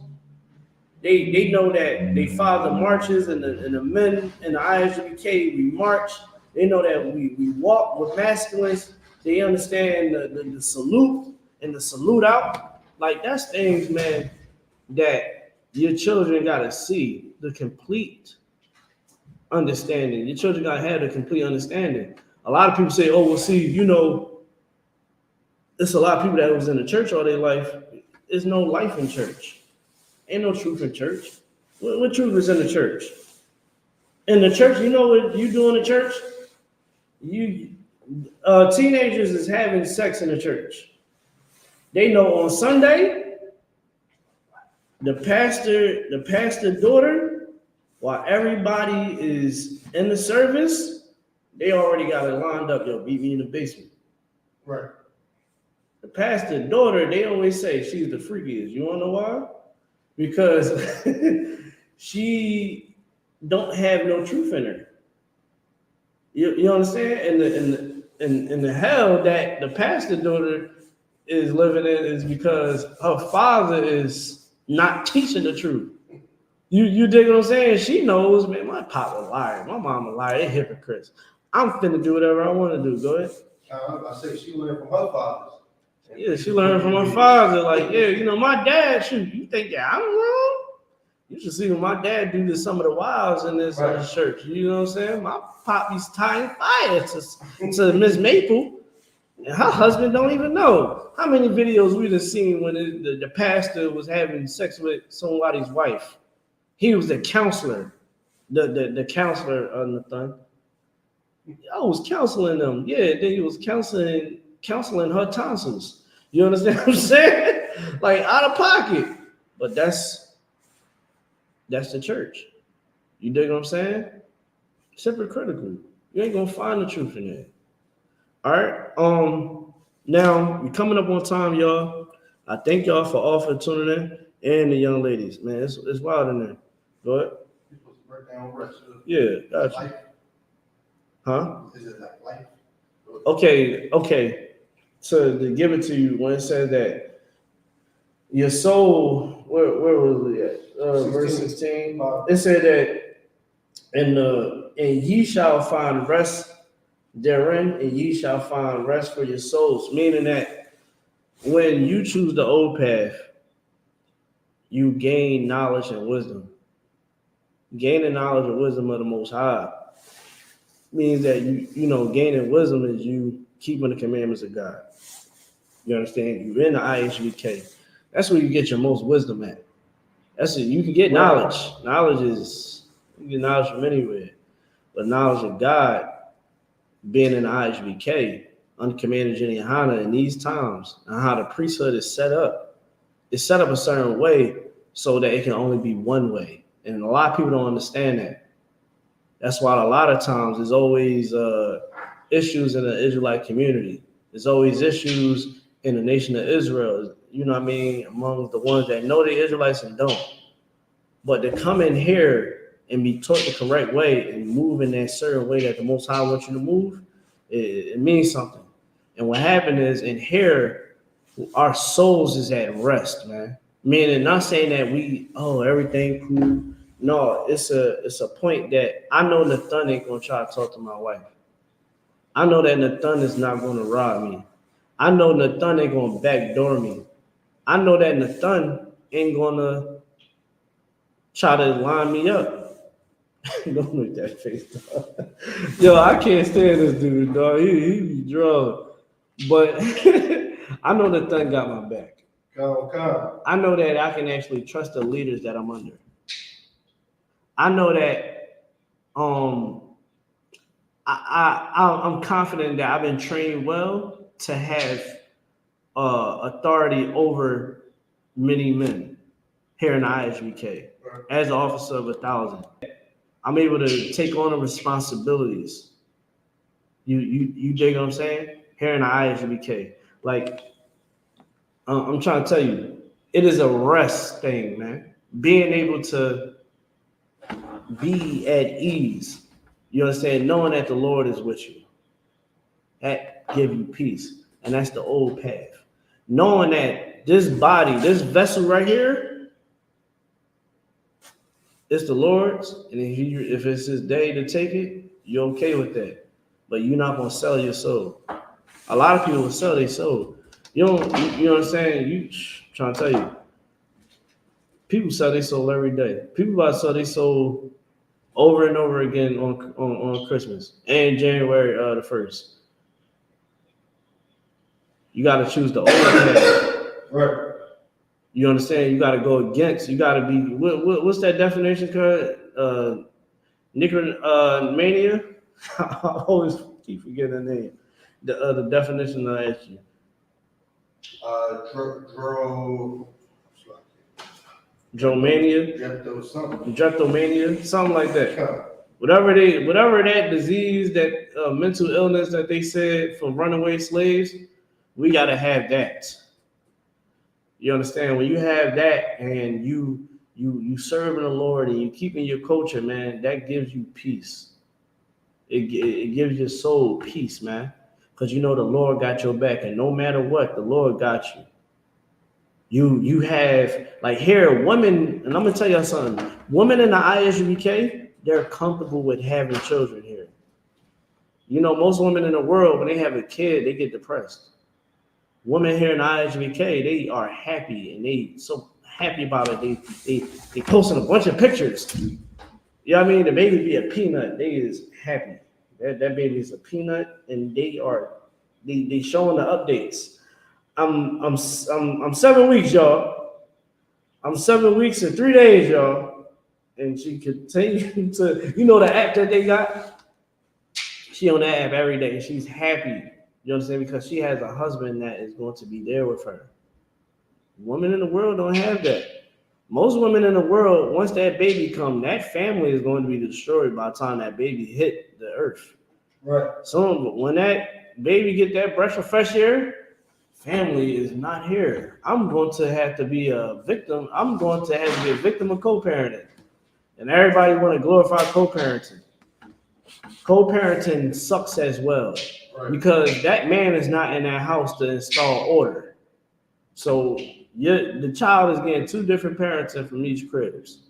They know that they father marches and the men in the I.S.U.P.K, we march. They know that we walk with masculines. They understand the salute and the salute out. Like that's things, man, that your children gotta see the complete understanding. Your children gotta have the complete understanding. A lot of people say, "Oh, well, see, you know, it's a lot of people that was in the church all their life. There's no life in church. Ain't no truth in church. What truth is in the church? In the church, you know what you do in the church? You teenagers is having sex in the church. They know on Sunday, the pastor daughter, while everybody is in the service, they already got it lined up. Yo, beat me in the basement. Right. The pastor daughter, they always say she's the freakiest. You wanna know why? Because she don't have no truth in her. You understand? And the hell that the pastor daughter is living in is because her father is not teaching the truth. You dig what I'm saying? She knows, man, my pop a liar, my mom a liar, they hypocrites. I'm finna do whatever I want to do. Go ahead. I say she learned from her fathers. Yeah, she learned from her father. Like, yeah, you know, my dad, shoot, you think that I'm wrong? You should see when my dad do this, some of the wiles in this church. You know what I'm saying? My pop used to tie fire to Miss Maple, and her husband don't even know. How many videos we done seen when the pastor was having sex with somebody's wife? He was the counselor, the counselor on the thing. I was counseling them. Yeah, then he was counseling her tonsils. You understand what I'm saying? Like out of pocket. But that's the church. You dig what I'm saying? It's hypocritical. You ain't gonna find the truth in there. All right. Now we're coming up on time, y'all. I thank y'all for all for tuning in and the young ladies. Man, it's wild in there. Go ahead. Yeah, gotcha. Huh? Is it like life? Okay. So to give it to you, when it says that your soul, where was it at? Verse 16. It said that and ye shall find rest therein, and ye shall find rest for your souls. Meaning that when you choose the old path, you gain knowledge and wisdom. Gaining knowledge and wisdom of the Most High means that you know gaining wisdom is you keeping the commandments of God. You understand? You're in the I.S.U.P.K. That's where you get your most wisdom at. That's it. You can get knowledge. Knowledge is you can get knowledge from anywhere, but knowledge of God, being in the I.S.U.P.K. under command of GEN.YAHANNA in these times, and how the priesthood is set up. It's set up a certain way so that it can only be one way. And a lot of people don't understand that. That's why a lot of times there's always issues in the Israelite community. There's always issues in the nation of Israel, you know what I mean, among the ones that know the Israelites and don't. But to come in here and be taught the correct way and move in that certain way that the Most High wants you to move, it means something. And what happened is in here, our souls is at rest, man. Meaning not saying that everything cool. No, it's a point that I know Nathan ain't gonna try to talk to my wife. I know that Nathan is not gonna rob me. I know Nathan ain't gonna backdoor me. I know that Nathan ain't gonna try to line me up. Don't make that face, dog. Yo, I can't stand this dude, dog. He be drunk. But I know Nathan got my back. Come. I know that I can actually trust the leaders that I'm under. I know that I'm confident that I've been trained well to have authority over many men here in the I.S.U.P.K. As an officer of 1,000. I'm able to take on the responsibilities. You dig what I'm saying? Here in the I.S.U.P.K. Like, I'm trying to tell you, it is a rest thing, man. Being able to be at ease, you understand, knowing that the Lord is with you. That give you peace. And that's the old path. Knowing that this body, this vessel right here, it's the Lord's, and if it's his day to take it, you're okay with that. But you're not gonna sell your soul. A lot of people will sell their soul. You know what I'm saying? Trying to tell you. People sell their soul every day. People about to sell their soul over and over again on Christmas and January the 1st. You got to choose the old path. Right. You understand? You got to go against. You got to be. What's that definition called? Mania. I always keep forgetting the name. The definition I asked you. Dromania. Drapetomania. Something like that. Whatever that disease, that mental illness that they said from runaway slaves, we got to have that. You understand? When you have that and you serving the Lord and you keeping your culture, man, that gives you peace. It gives your soul peace, man, because you know the Lord got your back, and no matter what, the Lord got you. You have, like, here, women, and I'm gonna tell you something. Women in the I.S.U.P.K, they're comfortable with having children here. You know, most women in the world, when they have a kid, they get depressed. Women here in the I.S.U.P.K, they are happy, and they so happy about it. They posting a bunch of pictures. You know what I mean? The baby be a peanut. They is happy. That baby is a peanut, and they showing the updates. I'm 7 weeks, y'all. I'm 7 weeks and 3 days, y'all. And she continue to, you know, the app that they got. She on that app every day, and she's happy. You understand? Because she has a husband that is going to be there with her. Women in the world don't have that. Most women in the world, once that baby come, that family is going to be destroyed by the time that baby hit the earth. Right. So when that baby get that breath of fresh air, family is not here. I'm going to have to be a victim. I'm going to have to be a victim of co-parenting. And everybody want to glorify co-parenting. Co-parenting sucks as well. Right. Because that man is not in that house to install order. So the child is getting two different parenting from each cribs.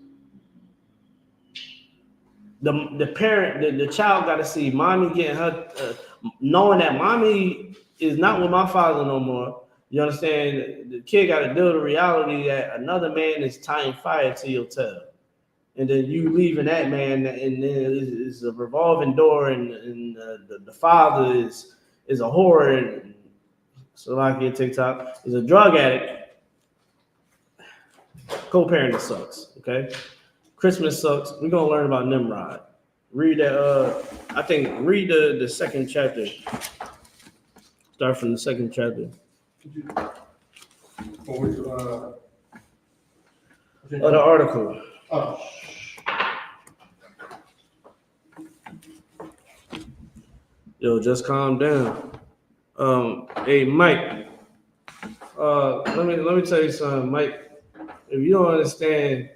The parent, the child got to see mommy getting her, knowing that mommy is not with my father no more. You understand? The kid got to deal with the reality that another man is tying fire to your tail. And then you leaving that man, and then it's a revolving door, and the father is a whore, and so like your TikTok is a drug addict. Co-parenting sucks. Okay, Christmas sucks. We're gonna learn about Nimrod. Read that. Read the second chapter. Start from the second chapter. Of the article. Oh. Yo, just calm down. Hey, Mike. Let me tell you something, Mike. If you don't understand,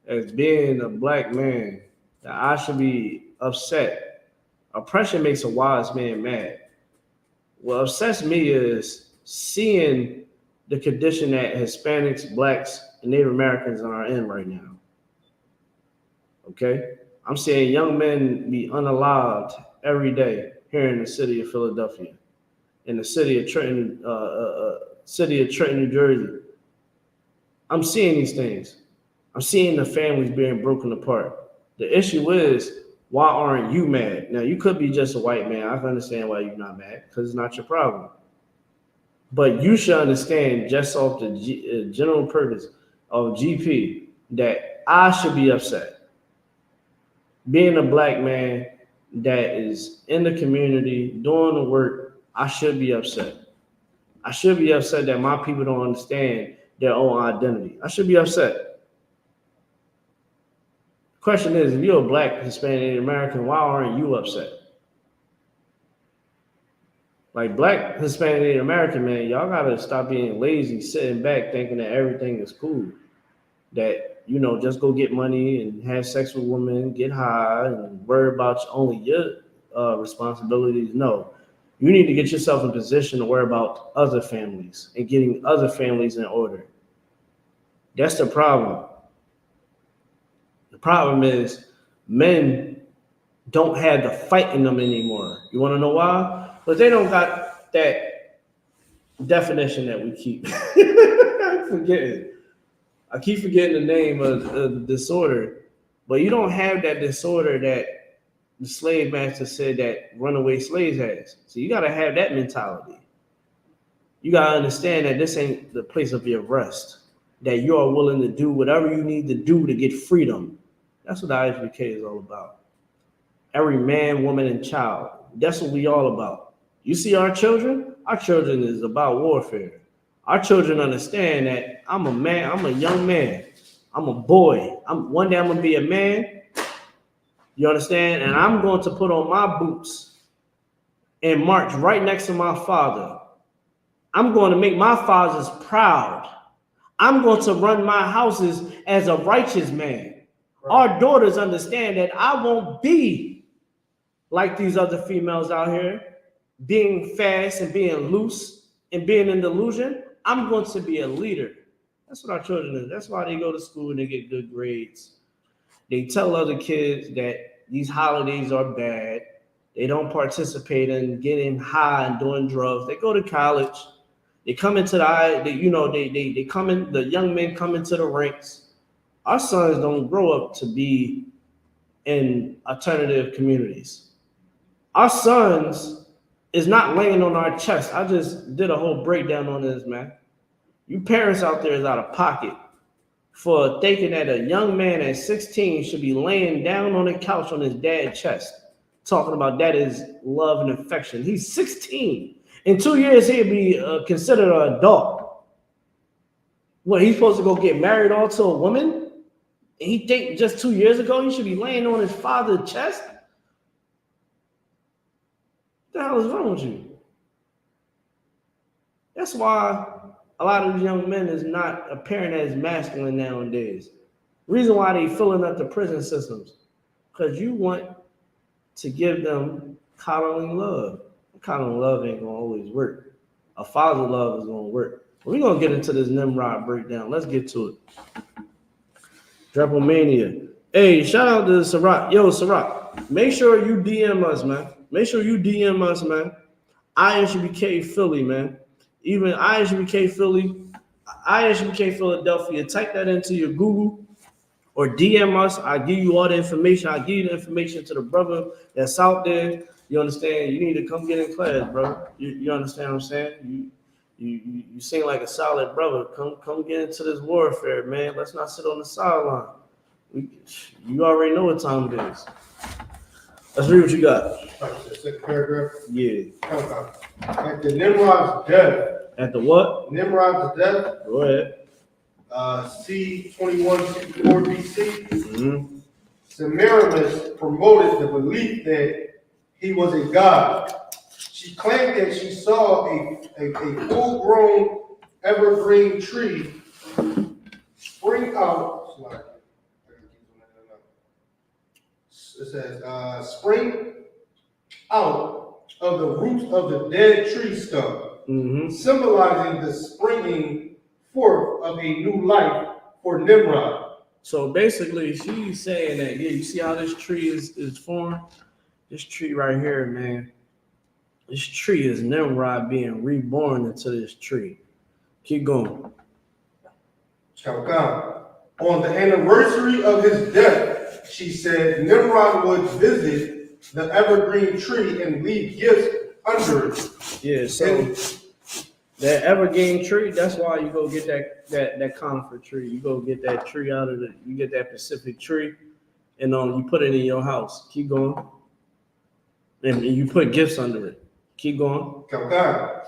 as being a black man, that I should be upset. Oppression makes a wise man mad. What upsets me is seeing the condition that Hispanics, blacks, and Native Americans are in right now. Okay? I'm seeing young men be unalived every day here in the city of Philadelphia, in the city of Trenton, New Jersey. I'm seeing these things. I'm seeing the families being broken apart. The issue is, why aren't you mad? Now, you could be just a white man. I can understand why you're not mad, because it's not your problem. But you should understand, just off the general purpose of GP, that I should be upset. Being a black man that is in the community, doing the work, I should be upset. I should be upset that my people don't understand their own identity. I should be upset. Question is, if you're a black, Hispanic, American, why aren't you upset? Like black, Hispanic, American, man, y'all gotta stop being lazy, sitting back thinking that everything is cool. That, you know, just go get money and have sex with women, get high, and worry about only your responsibilities. No, you need to get yourself in a position to worry about other families and getting other families in order. That's the problem. The problem is men don't have the fight in them anymore. You want to know why? Because they don't got that definition that we keep forgetting. I keep forgetting the name of the disorder, but you don't have that disorder that the slave master said that runaway slaves has. So you got to have that mentality. You got to understand that this ain't the place of your rest, that you are willing to do whatever you need to do to get freedom. That's what the I.S.U.P.K is all about. Every man, woman, and child. That's what we all about. You see our children? Our children is about warfare. Our children understand that I'm a man, I'm a young man. I'm a boy. One day I'm gonna be a man. You understand? And I'm going to put on my boots and march right next to my father. I'm going to make my fathers proud. I'm going to run my houses as a righteous man. Our daughters understand that I won't be like these other females out here, being fast and being loose and being in delusion. I'm going to be a leader. That's what our children is. That's why they go to school and they get good grades. They tell other kids that these holidays are bad. They don't participate in getting high and doing drugs. They go to college. They come into they come in, the young men come into the ranks. Our sons don't grow up to be in alternative communities. Our sons is not laying on our chest. I just did a whole breakdown on this, man. You parents out there is out of pocket for thinking that a young man at 16 should be laying down on the couch on his dad's chest, talking about that is love and affection. He's 16. In 2 years, he'll be considered an adult. What, he's supposed to go get married on to a woman? And he think just 2 years ago he should be laying on his father's chest? What the hell is wrong with you? That's why a lot of these young men is not appearing as masculine nowadays. Reason why they filling up the prison systems, because you want to give them coddling love. Coddling love ain't gonna always work. A father love is gonna work. We're gonna get into this Nimrod breakdown. Let's get to it. Drapomania. Hey, shout out to Ciroc. Yo, Ciroc, make sure you DM us, man. Make sure you DM us, man. I.S.U.P.K Philly, man. Even I.S.U.P.K Philly, I.S.U.P.K Philadelphia. Type that into your Google or DM us. I give you all the information. I give you the information to the brother that's out there. You understand? You need to come get in class, bro. You understand what I'm saying? You seem like a solid brother. Come get into this warfare, man. Let's not sit on the sideline. You already know what time it is. Let's read what you got. The second paragraph. Yeah. At the Nimrod's death. At the what? Nimrod's death. Go ahead. C 2164 BC. Mm-hmm. Semiramis promoted the belief that he was a god. She claimed that she saw a full-grown evergreen tree spring out. It says, spring out of the roots of the dead tree stump, symbolizing the springing forth of a new life for Nimrod. So basically, she's saying that, yeah, you see how this tree is formed? This tree right here, man. This tree is Nimrod being reborn into this tree. Keep going. On the anniversary of his death, she said Nimrod would visit the evergreen tree and leave gifts under it. Yeah, so that evergreen tree, that's why you go get that conifer tree. You go get that tree out of you get that Pacific tree, and you put it in your house. Keep going. And you put gifts under it. Keep going.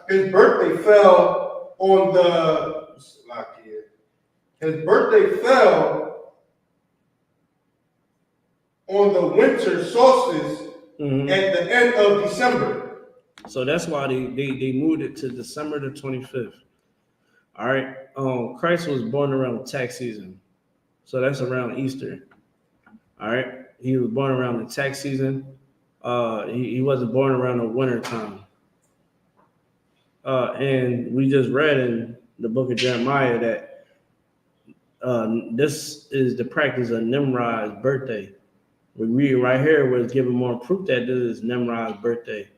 His birthday fell on the winter solstice at the end of December. So that's why they moved it to December the 25th. All right. Christ was born around tax season. So that's around Easter. All right. He was born around the tax season. He wasn't born around the winter time. And we just read in the book of Jeremiah that this is the practice of Nimrod's birthday. We read right here where it's giving more proof that this is Nimrod's birthday.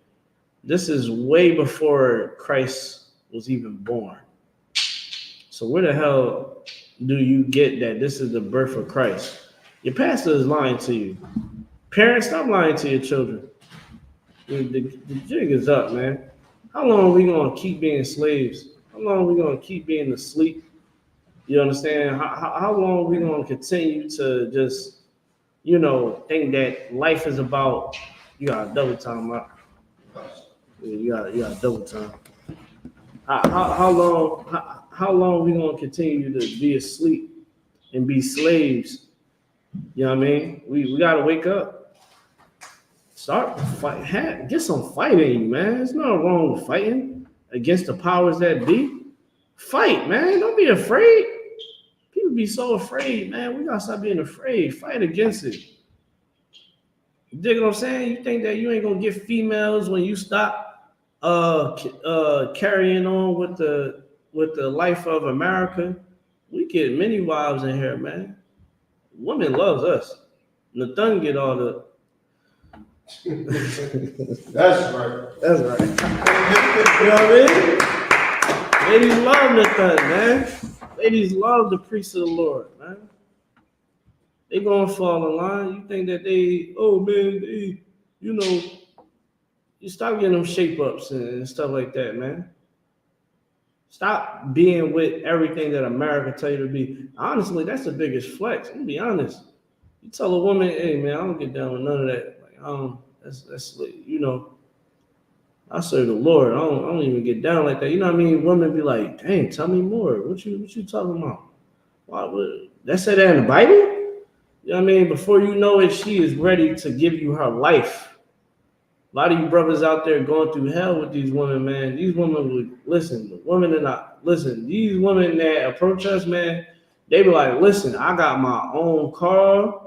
This is way before Christ was even born. So where the hell do you get that this is the birth of Christ? Your pastor is lying to you. Parents, stop lying to your children. The jig is up, man. How long are we going to keep being slaves? How long are we going to keep being asleep? You understand? How long are we going to continue to just, think that life is about, you got double time up. You got double time. How long are we going to continue to be asleep and be slaves? You know what I mean? We got to wake up. Start fight. Get some fighting, man. There's nothing wrong with fighting against the powers that be. Fight, man. Don't be afraid. People be so afraid, man. We got to stop being afraid. Fight against it. You dig what I'm saying? You think that you ain't going to get females when you stop carrying on with the life of America? We get many wives in here, man. Women loves us. Nathan get all the. That's right. That's right. You know what I mean? Ladies love Nathan, man. Ladies love the priest of the Lord, man. They gonna fall in line. You think that you stop getting them shape ups and stuff like that, man. Stop being with everything that America tell you to be. Honestly, that's the biggest flex. I'm gonna be honest. You tell a woman, hey man, I don't get down with none of that. Like, that's I serve the Lord. I don't even get down like that. You know what I mean? Women be like, dang, tell me more. What you talking about? That said that in the Bible? You know what I mean? Before you know it, she is ready to give you her life. A lot of you brothers out there going through hell with these women, man. These women would listen. The women that these women that approach us, man, they be like, listen, I got my own car,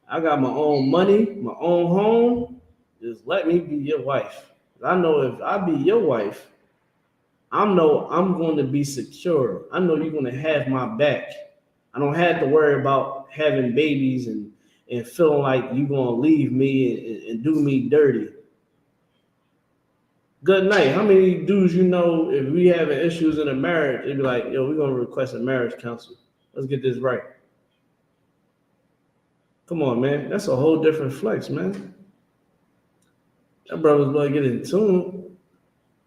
I got my own money, my own home. Just let me be your wife. I know if I be your wife, I know I'm going to be secure. I know you're going to have my back. I don't have to worry about having babies and feeling like you're going to leave me and do me dirty. Good night. How many dudes you know, if we having issues in a marriage, they'd be like, yo, we're going to request a marriage counsel. Let's get this right. Come on, man. That's a whole different flex, man. That brothers better get in tune.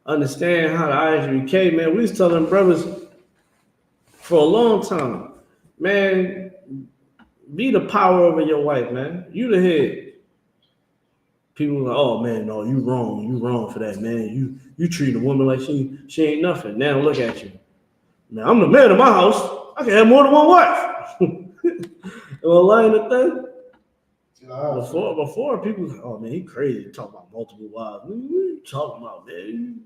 Understand how the I.S.U.P.K, man. We was telling brothers for a long time, man, be the power over your wife, man. You the head. People are like, oh man, no, you wrong for that, man. You treat a woman like she ain't nothing. Now look at you. Now I'm the man of my house. I can have more than one wife. Am I lying to that? Before people, oh man, he crazy talking about multiple wives. What you talking about, man?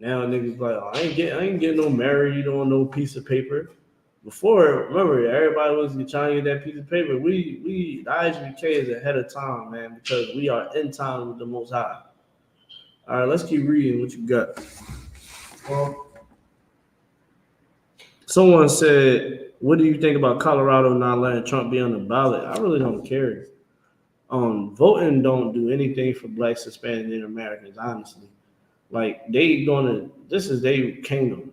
Now niggas like, oh, I ain't getting no married on no piece of paper. Before, remember, everybody was trying to get that piece of paper. The I.S.U.K is ahead of time, man, because we are in time with the Most High. All right, let's keep reading what you got. Well, Someone said, what do you think about Colorado not letting Trump be on the ballot? I really don't care. Voting don't do anything for Blacks, Hispanics, and Americans, honestly. Like, this is their kingdom.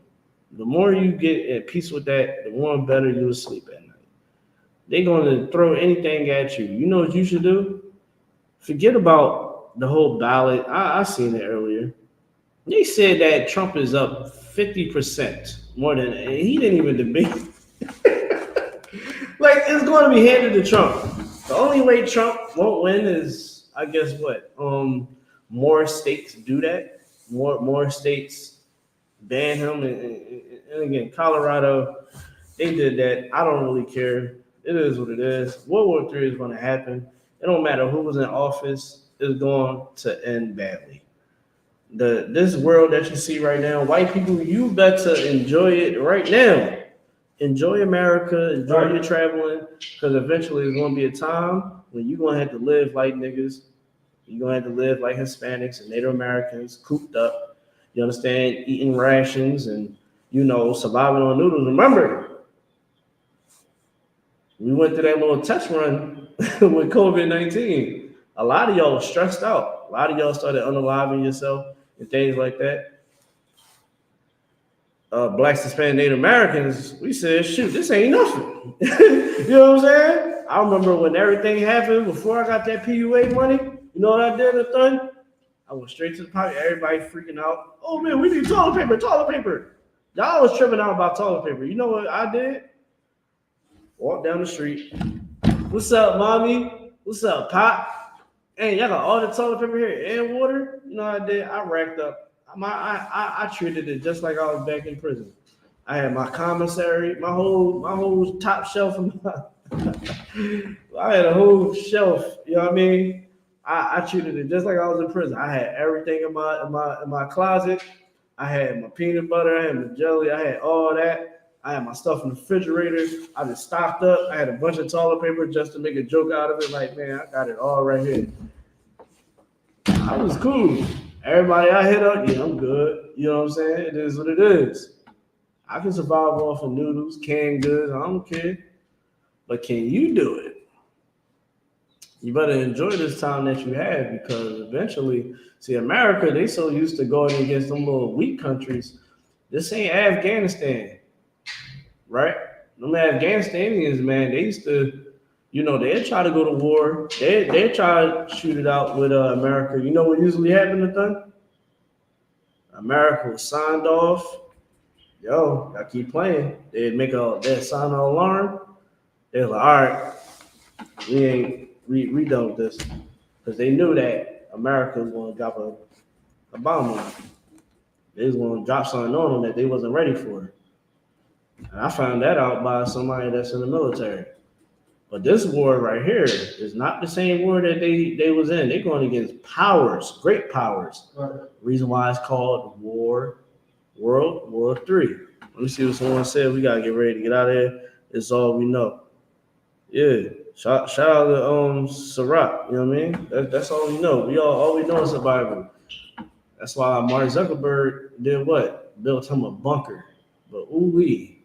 The more you get at peace with that, the more better you'll sleep at night. They're going to throw anything at you. You know what you should do? Forget about the whole ballot. I seen it earlier. They said that Trump is up 50% more than, and he didn't even debate. Like, it's going to be handed to Trump. The only way Trump won't win is, I guess, what? More states do that. More states ban him. And again, Colorado, they did that. I don't really care. It is what it is. World War III is going to happen. It don't matter who was in office. It's going to end badly. This world that you see right now, white people, you better enjoy it right now. Enjoy America, enjoy your traveling, because eventually there's going to be a time when you're going to have to live like niggas. You're going to have to live like Hispanics and Native Americans, cooped up, you understand, eating rations and, surviving on noodles. Remember, we went through that little test run with COVID-19. A lot of y'all were stressed out. A lot of y'all started unaliving yourself and things like that. Blacks, Hispanic, Native Americans, we said, shoot, this ain't nothing. You know what I'm saying? I remember when everything happened before I got that PUA money. You know what I did, the thing? I went straight to the pocket. Everybody freaking out. Oh man, we need toilet paper. Y'all was tripping out about toilet paper. You know what I did? Walk down the street. What's up, mommy? What's up, pop? Hey, y'all got all the toilet paper here and water? You know what I did? I racked up. I treated it just like I was back in prison. I had my commissary, my whole top shelf. I had a whole shelf. You know what I mean? I treated it just like I was in prison. I had everything in my closet. I had my peanut butter. I had my jelly. I had all that. I had my stuff in the refrigerator. I just stocked up. I had a bunch of toilet paper just to make a joke out of it. Like, man, I got it all right here. I was cool. Everybody I hit up, yeah, I'm good. You know what I'm saying? It is what it is. I can survive off of noodles, canned goods. I don't care. But can you do it? You better enjoy this time that you have, because eventually, see, America, they so used to going against them little weak countries. This ain't Afghanistan, right? Them Afghanistanians, man, they used to, they'd try to go to war. They'd try to shoot it out with America. You know what usually happened to them? America was signed off. Yo, I keep playing. They'd sign an alarm. They're like, all right, we done with this. Because they knew that America was going to drop a bomb on them. They was going to drop something on them that they wasn't ready for. And I found that out by somebody that's in the military. But this war right here is not the same war that they was in. They're going against powers, great powers. right. Reason why it's called World War III. Let me see what someone said. We gotta get ready to get out of here. It's all we know. Yeah. Shout out to Sirach. You know what I mean? That's all we know. All we know is the Bible. That's why Mark Zuckerberg did what? Built him a bunker. But when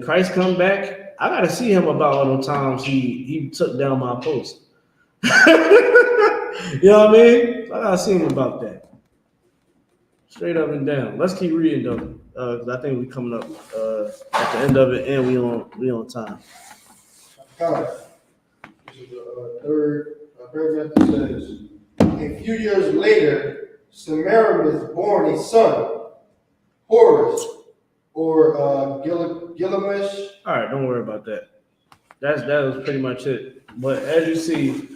Christ come back, I gotta see him about all the times he took down my post. You know what I mean? So I gotta see him about that. Straight up and down. Let's keep reading though, because I think we're coming up at the end of it, and we on time. This is the third paragraph. That says, a few years later, Semiramis born a son, Horus, or Gilgamesh. All right, don't worry about that. That was pretty much it. But as you see,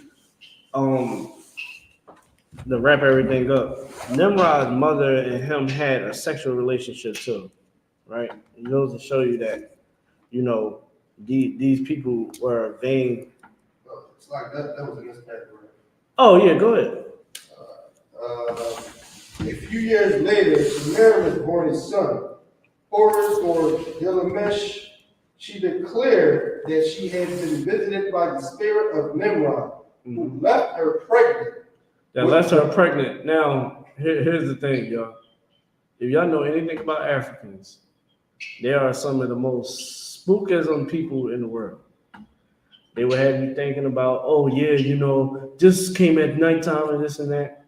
to wrap everything up, Nimrod's mother and him had a sexual relationship too, right? It goes to show you that, these people were vain It's like that was in this paragraph. Oh, yeah, go ahead. A few years later, Samara was born a son, Horus or Gilgamesh. She declared that she had been visited by the spirit of Nimrod, who left her pregnant. That left her pregnant. Now, here's the thing, y'all. If y'all know anything about Africans, they are some of the most spookism people in the world. They will have you thinking about, oh yeah, just came at nighttime and this and that.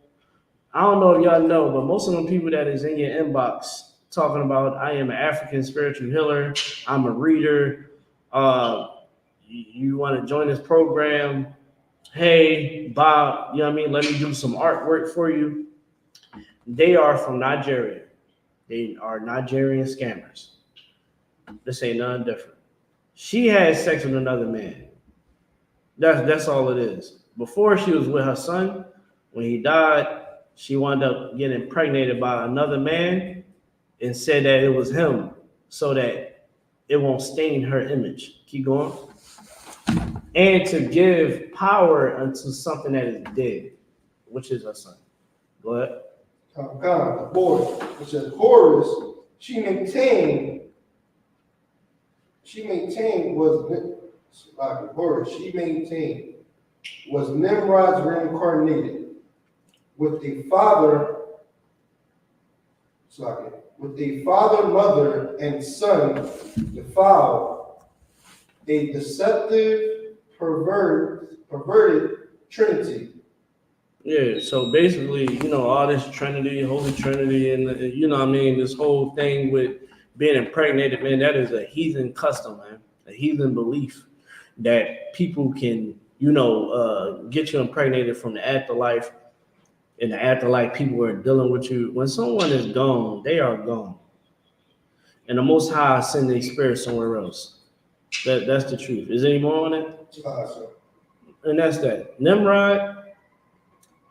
I don't know if y'all know, but most of them people that is in your inbox talking about, I am an African spiritual healer, I'm a reader, you want to join this program, hey, Bob, you know what I mean? Let me do some artwork for you. They are from Nigeria. They are Nigerian scammers. This ain't nothing different. She had sex with another man. That's all it is. Before she was with her son, when he died, she wound up getting impregnated by another man and said that it was him so that it won't stain her image. Keep going. And to give power unto something that is dead, which is her son. Go ahead. The boy, which is Horus, she maintained was Nimrod's reincarnated with a father, mother, and son defiled, a deceptive, perverted trinity. Yeah, so basically, all this Trinity, Holy Trinity, and this whole thing with being impregnated, man, that is a heathen custom, man, a heathen belief that people can, get you impregnated from the afterlife. In the afterlife, people are dealing with you. When someone is gone, they are gone. And the Most High send their spirit somewhere else. That's the truth. Is there any more on that? And that's that. Nimrod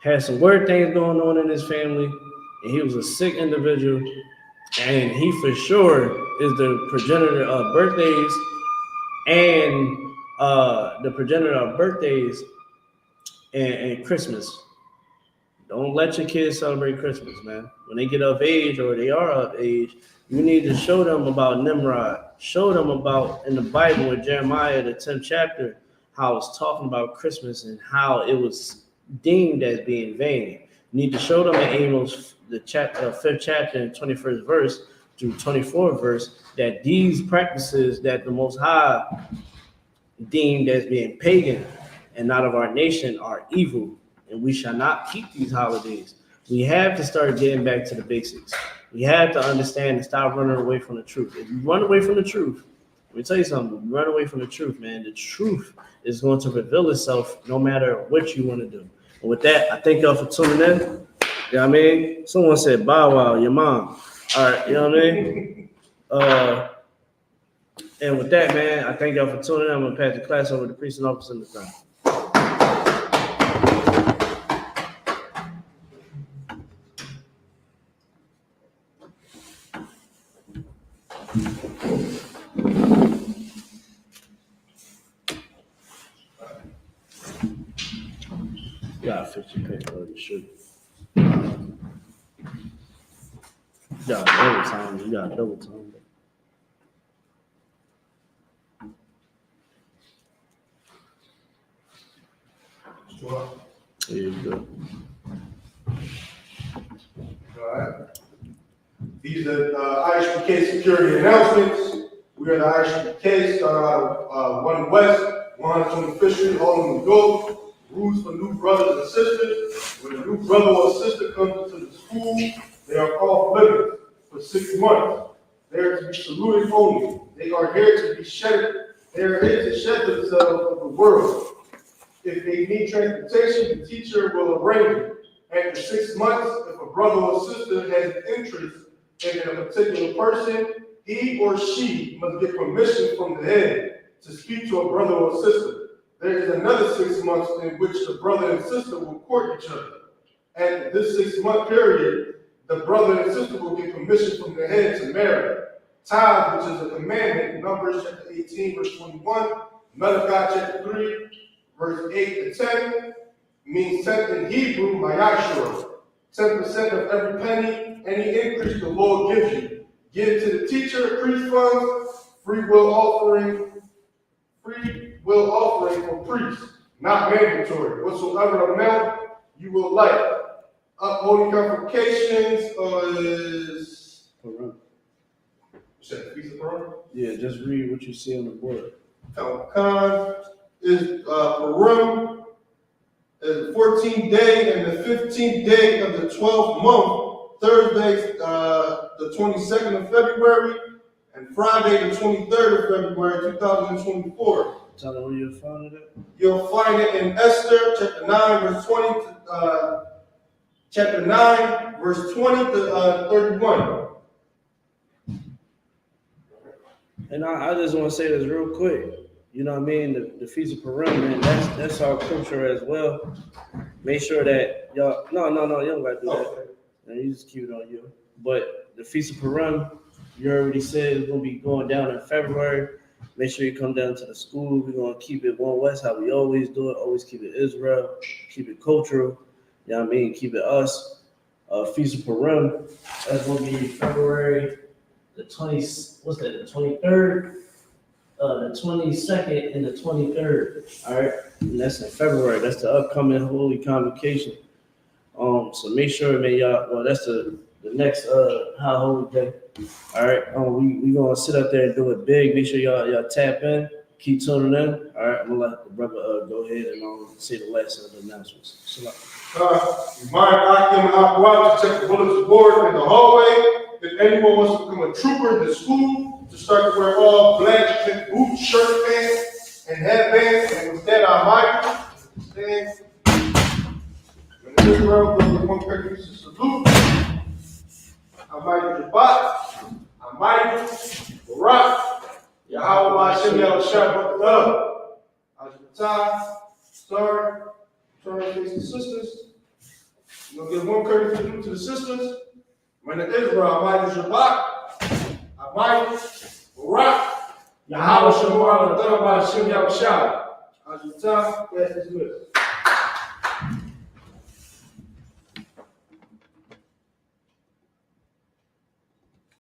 had some weird things going on in his family, and he was a sick individual, and he for sure is the progenitor of birthdays and Christmas. Don't let your kids celebrate Christmas, man. When they get of age or they are of age, you need to show them about Nimrod. Show them about in the Bible in Jeremiah, the 10th chapter, how it's talking about Christmas and how it was deemed as being vain. You need to show them in Amos, the 5th chapter and 21st verse through 24th verse, that these practices that the Most High deemed as being pagan and not of our nation are evil, and we shall not keep these holidays. We have to start getting back to the basics. We have to understand and stop running away from the truth. If you run away from the truth, let me tell you something, you run away from the truth, man, the truth is going to reveal itself no matter what you want to do. And with that, I thank y'all for tuning in. You know what I mean? Someone said, Bow Wow, your mom. All right, you know what I mean? And with that, man, I thank y'all for tuning in. I'm going to pass the class over to the priest and officer in the front. You gotta fix your paper, you should. You got double time. Sure. Yeah, you good. All right. These are I.S.U.P.K security announcements. We are the I.S.U.P.K, starting out of 1 West, 125th Street, Harlem, New York. Rules for new brothers and sisters. When a new brother or sister comes into the school, they are called living for 6 months. They are to be saluted only. They are here to shed themselves of the world. If they need transportation, the teacher will arrange it. After 6 months, if a brother or sister has an interest in a particular person, he or she must get permission from the head to speak to a brother or sister. There is another 6 months in which the brother and sister will court each other. At this 6-month period, the brother and sister will get permission from the head to marry. Tithes, which is a commandment, Numbers chapter 18, verse 21, Malachi chapter 3, verse 8 to 10, means 10th in Hebrew, Mayashur. 10% of every penny, any increase the Lord gives you. Give to the teacher, priest funds, free will offering for priests, not mandatory. Whatsoever amount you will like. Holy convocations is Purim. Feast of Purim? Yeah, just read what you see on the board. Khan is Purim is the 14th day and the 15th day of the 12th month, Thursday, the 22nd of February, and Friday, the 23rd of February, 2024. Tell them where you'll find it at. You'll find it in Esther, chapter 9, verse 20 to, chapter 9, verse 20 to 31. And I just want to say this real quick. You know what I mean? The Feast of Purim, man, that's our culture as well. Make sure that y'all, no, you don't got to do that. And you just keep it on you. But the Feast of Purim, you already said it's going to be going down in February. Make sure you come down to the school. We're going to keep it One West, how we always do it. Always keep it Israel, keep it cultural. You know what I mean? Keep it us. Feast of Purim, that's going to be February the 23rd, the 22nd, and the 23rd. All right, and that's in February. That's the upcoming Holy Convocation. So make sure, man, y'all. Well, that's the next High Holy Day. All right, we gonna sit up there and do it big. Make sure y'all tap in. Keep tuning in. All right, I'm gonna let the brother go ahead and say the last of the announcements. Shalom. Remind Akim and Aqua to check the bulletin board in the hallway. If anyone wants to become a trooper in the school, to start to wear all black boots, shirt, pants, and headbands. And with that, I might stand. When Israel goes to one country to salute, I might Shabbat, I might Barak, Yahweh Hashem Yahushua Barak. Ajatah, start, turn and face the sisters. You're going to give one courtesy salute to the sisters. When Israel, I might Shabbat, I might Barak, Yahweh Hashem Yahushua Barak. Ajatah, that is good.